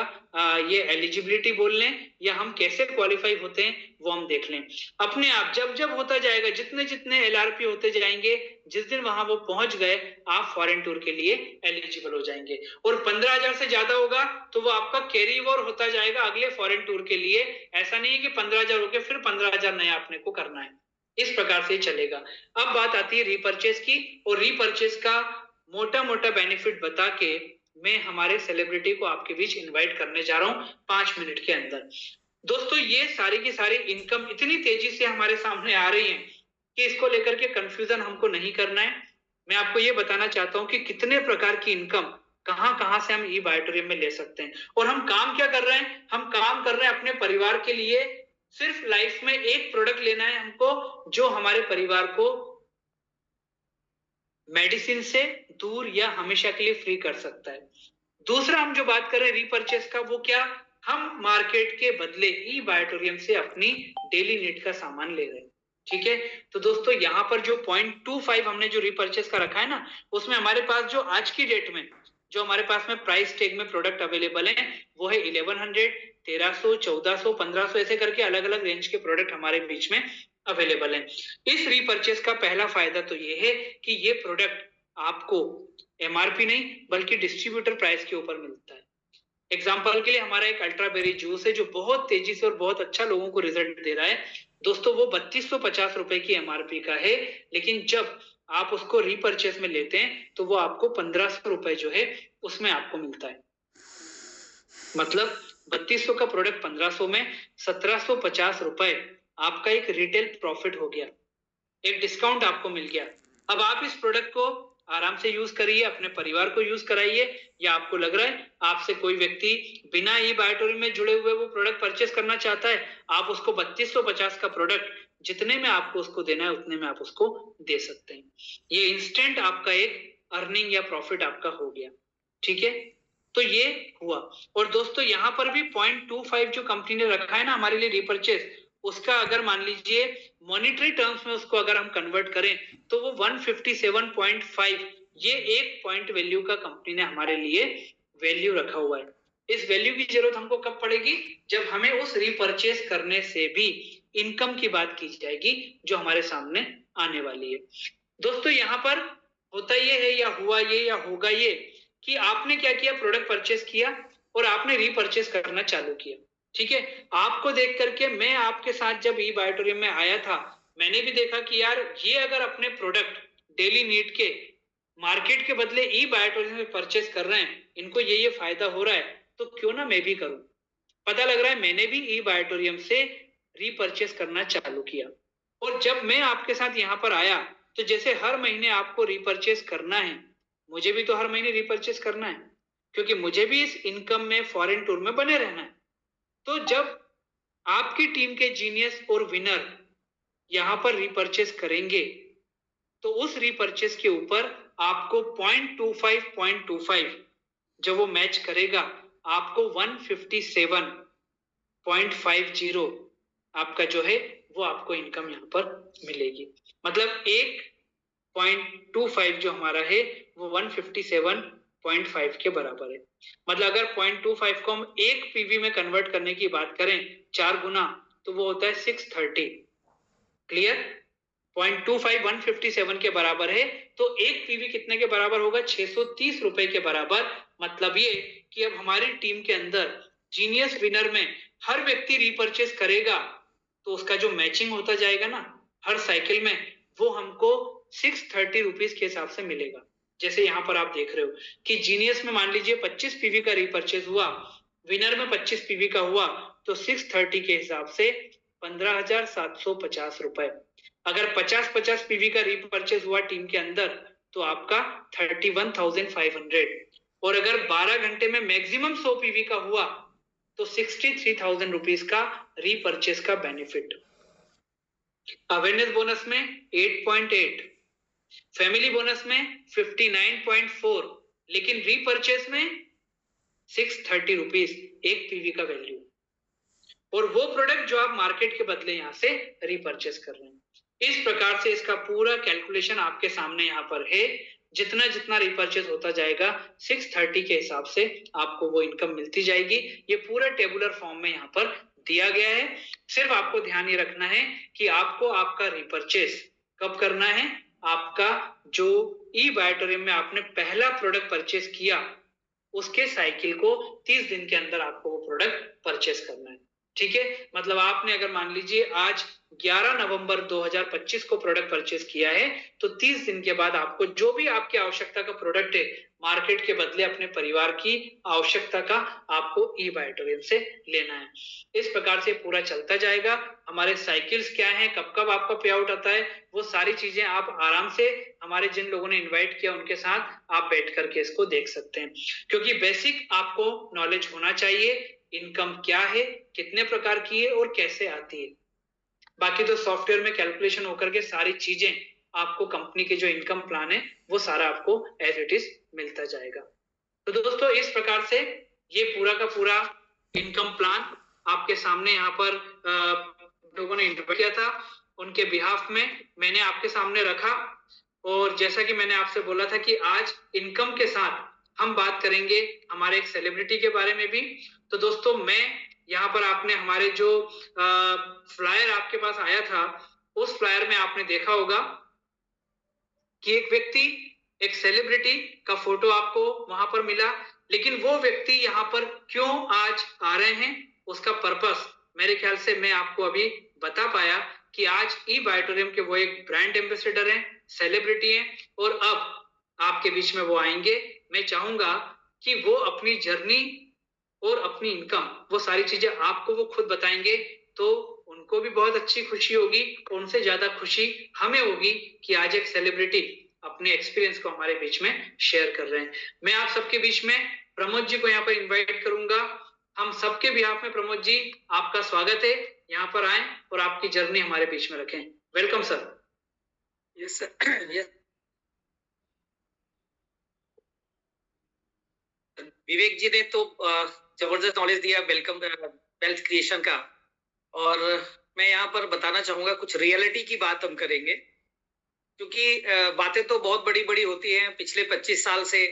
ये एलिजिबिलिटी बोल लें या हम कैसे क्वालिफाई होते हैं वो हम देख लें। अपने आप जब जब होता जाएगा, जितने जितने एलआरपी होते जाएंगे, जिस दिन वहां वो पहुंच गए, आप फॉरेन टूर के लिए एलिजिबल हो जाएंगे। और 15,000 से ज्यादा होगा तो वो आपका कैरी ओवर होता जाएगा अगले फॉरेन टूर के लिए। ऐसा नहीं है कि 15,000 हो गया फिर 15,000 नया आपने को करना है, इस प्रकार से चलेगा। अब बात आती है रीपर्चेज की, और रीपर्चेज का मोटा मोटा बेनिफिट बता के मैं हमारे सेलिब्रिटी को आपके बीच इनवाइट करने जा रहा हूं 5 मिनट के अंदर। दोस्तों ये सारी की सारी इनकम इतनी तेजी से हमारे सामने आ रही है कि इसको लेकर के कंफ्यूजन हमको नहीं करना है। मैं आपको ये बताना चाहता हूं कि कितने प्रकार की इनकम कहां कहां से हम ई बायोटोरियम में ले सकते हैं। और हम काम क्या कर रहे हैं? हम काम कर रहे हैं अपने परिवार के लिए। सिर्फ लाइफ में एक प्रोडक्ट लेना है हमको जो हमारे परिवार को मेडिसिन से दूर या हमेशा के लिए फ्री कर सकता है। दूसरा हम जो बात कर रहे हैं रीपर्चेस का, वो क्या? हम मार्केट के बदले ई बायोटोरियम से अपनी डेली नीड का सामान ले रहे हैं। ठीक है, तो दोस्तों यहाँ पर जो 0.25 हमने जो रीपर्चेस का रखा है ना, उसमें हमारे पास जो आज की डेट में जो हमारे पास में प्राइस टैग में प्रोडक्ट अवेलेबल है वो है 1100, 1300, 1400, 1500, ऐसे करके अलग अलग रेंज के प्रोडक्ट हमारे बीच में अवेलेबल है। इस रीपर्चेस का पहला फायदा तो ये है कि ये प्रोडक्ट आपको एमआरपी नहीं बल्कि डिस्ट्रीब्यूटर प्राइस के ऊपर मिलता है। एग्जाम्पल के लिए हमारा एक अल्ट्रा बेरी जूस है जो बहुत तेजी से और बहुत अच्छा लोगों को रिजल्ट दे रहा है दोस्तों, वो 3250 रुपए की एमआरपी का है, लेकिन जब आप उसको रीपर्चेस में लेते हैं तो वो आपको 1500 रुपए जो है उसमें आपको मिलता है। मतलब 3200 का प्रोडक्ट 1500 में 1750 रुपए आपका एक रिटेल प्रॉफिट हो गया, एक डिस्काउंट आपको मिल गया। अब आप इस प्रोडक्ट को आराम से यूज करिए, अपने परिवार को यूज कराइए, या आपको लग रहा है आपसे कोई व्यक्ति बिना ई बायोटोरियम में जुड़े हुए वो प्रोडक्ट परचेस करना चाहता है, आप उसको 3250 का प्रोडक्ट जितने में आपको उसको देना है उतने में आप उसको दे सकते हैं। ये इंस्टेंट आपका एक अर्निंग या प्रॉफिट आपका हो गया। ठीक है, तो ये हुआ। और दोस्तों यहाँ पर भी 0.25 जो कंपनी ने रखा है ना हमारे लिए रीपर्चेस, उसका अगर मान लीजिए मॉनिटरी टर्म्स में उसको अगर हम कन्वर्ट करें तो वो 157.5, ये एक पॉइंट वैल्यू का कंपनी ने हमारे लिए वैल्यू रखा हुआ है। इस वैल्यू की जरूरत हमको कब पड़ेगी? जब हमें उस रीपर्चेस करने से भी इनकम की बात की जाएगी जो हमारे सामने आने वाली है। दोस्तों यहाँ पर होता ये है या हुआ ये या होगा ये कि आपने क्या किया, प्रोडक्ट परचेस किया और आपने रीपर्चेस करना चालू किया। ठीक है, आपको देख करके मैं आपके साथ जब ई बायोटोरियम में आया था, मैंने भी देखा कि यार ये अगर अपने प्रोडक्ट डेली नीड के मार्केट के बदले ई बायोटोरियम में परचेस कर रहे हैं, इनको ये फायदा हो रहा है, तो क्यों ना मैं भी करूं। पता लग रहा है मैंने भी ई बायोटोरियम से रीपर्चेस करना चालू किया। और जब मैं आपके साथ यहाँ पर आया तो जैसे हर महीने आपको रीपर्चेस करना है, मुझे भी तो हर महीने रीपर्चेस करना है, क्योंकि मुझे भी इस इनकम में फॉरेन टूर में बने रहना है। तो जब आपकी टीम के जीनियस और विनर यहां पर रीपर्चेस करेंगे तो उस रीपर्चेस के ऊपर आपको 0.25 जब वो मैच करेगा आपको 157.50 आपका जो है वो आपको इनकम यहां पर मिलेगी। मतलब 1.25 जो हमारा है वो 157.5 के बराबर है। मतलब अगर 0.25 को हम एक पीवी में कन्वर्ट करने की बात करें 4 गुना, तो वो होता है 630। क्लियर? 0.25 157 के बराबर है, तो एक पीवी कितने के बराबर होगा? 630 रुपए के बराबर। मतलब ये कि अब हमारी टीम के अंदर जीनियस विनर में हर व्यक्ति रीपर्चेस करेगा तो उसका जो मैचिंग होता जाएगा ना हर साइकिल में, वो हमको 630 रुपीज के हिसाब से मिलेगा। जैसे यहाँ पर आप देख रहे हो कि जीनियस में मान लीजिए 25 पीवी का रीपर्चेस हुआ, विनर में 25 पीवी का हुआ, तो 630 के हिसाब से 15,750 रुपए। अगर 50-50 पीवी का रीपर्चेस हुआ टीम के अंदर तो आपका 31,500, और अगर 12 घंटे में मैक्सिमम 100 पीवी का हुआ तो 63,000 रुपीज का रीपर्चेस का बेनिफिट। अवेयरनेस बोनस में 8.8, फैमिली बोनस में 59.4, लेकिन रीपर्चेस में 630 रुपीज एक पीवी का वैल्यू, और वो प्रोडक्ट जो आप मार्केट के बदले यहां से रीपर्चेस कर रहे हैं। इस प्रकार से इसका पूरा कैलकुलेशन आपके सामने यहाँ पर है। जितना जितना रिपर्चेस होता जाएगा 630 के हिसाब से आपको वो इनकम मिलती जाएगी। ये पूरा टेबुलर फॉर्म में यहाँ पर दिया गया है। सिर्फ आपको ध्यान ये रखना है कि आपको आपका रिपर्चेस कब करना है। आपका जो ई बायोटोरियम में आपने पहला प्रोडक्ट परचेस किया उसके साइकिल को 30 दिन के अंदर आपको वो प्रोडक्ट परचेस करना है। ठीक है, मतलब आपने अगर मान लीजिए आज 11 नवंबर 2025 को प्रोडक्ट परचेस किया है तो 30 दिन के बाद आपको जो भी आपकी आवश्यकता का प्रोडक्ट है मार्केट के बदले अपने परिवार की आवश्यकता का आपको ई बायोटोरियम से लेना है। इस प्रकार से पूरा चलता जाएगा। हमारे साइकिल्स क्या हैं, कब कब आपका पे आउट आता है, वो सारी चीजें आप आराम से हमारे जिन लोगों ने इन्वाइट किया उनके साथ आप बैठ करके इसको देख सकते हैं, क्योंकि बेसिक आपको नॉलेज होना चाहिए इनकम क्या है, कितने प्रकार की है और कैसे आती है। बाकी तो सॉफ्टवेयर में कैलकुलेशन होकर के सारी चीजें आपको कंपनी के जो इनकम प्लान है वो सारा आपको एज इट इज मिलता जाएगा। तो दोस्तों इस प्रकार से ये पूरा का पूरा इनकम प्लान आपके सामने यहाँ पर लोगों ने इंटरव्यू किया था उनके बिहाफ में मैंने आपके सामने रखा। और जैसा कि मैंने आपसे बोला था कि आज इनकम के साथ हम बात करेंगे हमारे एक सेलिब्रिटी के बारे में भी। तो दोस्तों मैं यहाँ पर आपने हमारे जो फ्लायर आपके पास आया था उस फ्लायर में आपने देखा होगा कि एक व्यक्ति, एक सेलिब्रिटी का फोटो आपको वहां पर मिला, लेकिन वो व्यक्ति यहाँ पर क्यों आज आ रहे हैं उसका पर्पस मेरे ख्याल से मैं आपको अभी बता पाया कि आज ई बायोटोरियम के वो एक ब्रांड एम्बेसडर हैं, सेलिब्रिटी हैं, और अब आपके बीच में वो आएंगे। मैं चाहूंगा कि वो अपनी जर्नी और अपनी इनकम वो सारी चीजें आपको वो खुद बताएंगे, तो उनको भी बहुत अच्छी खुशी होगी, उनसे ज्यादा खुशी हमें होगी कि आज एक सेलिब्रिटी अपने एक्सपीरियंस को हमारे बीच में शेयर कर रहे हैं। मैं आप सबके बीच में प्रमोद जी को यहाँ पर इन्वाइट करूंगा। हम सबके बिहाफ में प्रमोद जी आपका स्वागत है, यहाँ पर आए और आपकी जर्नी हमारे बीच में रखें। Welcome sir. Yes sir. Yes Vivek ji ने तो जबरदस्त नॉलेज दिया वेलकम वेल्थ क्रिएशन का, और मैं यहाँ पर बताना चाहूंगा कुछ रियलिटी की बात हम करेंगे, क्योंकि बातें तो बहुत बड़ी बड़ी होती हैं। पिछले 25 साल से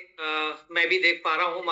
मैं भी देख पा रहा हूँ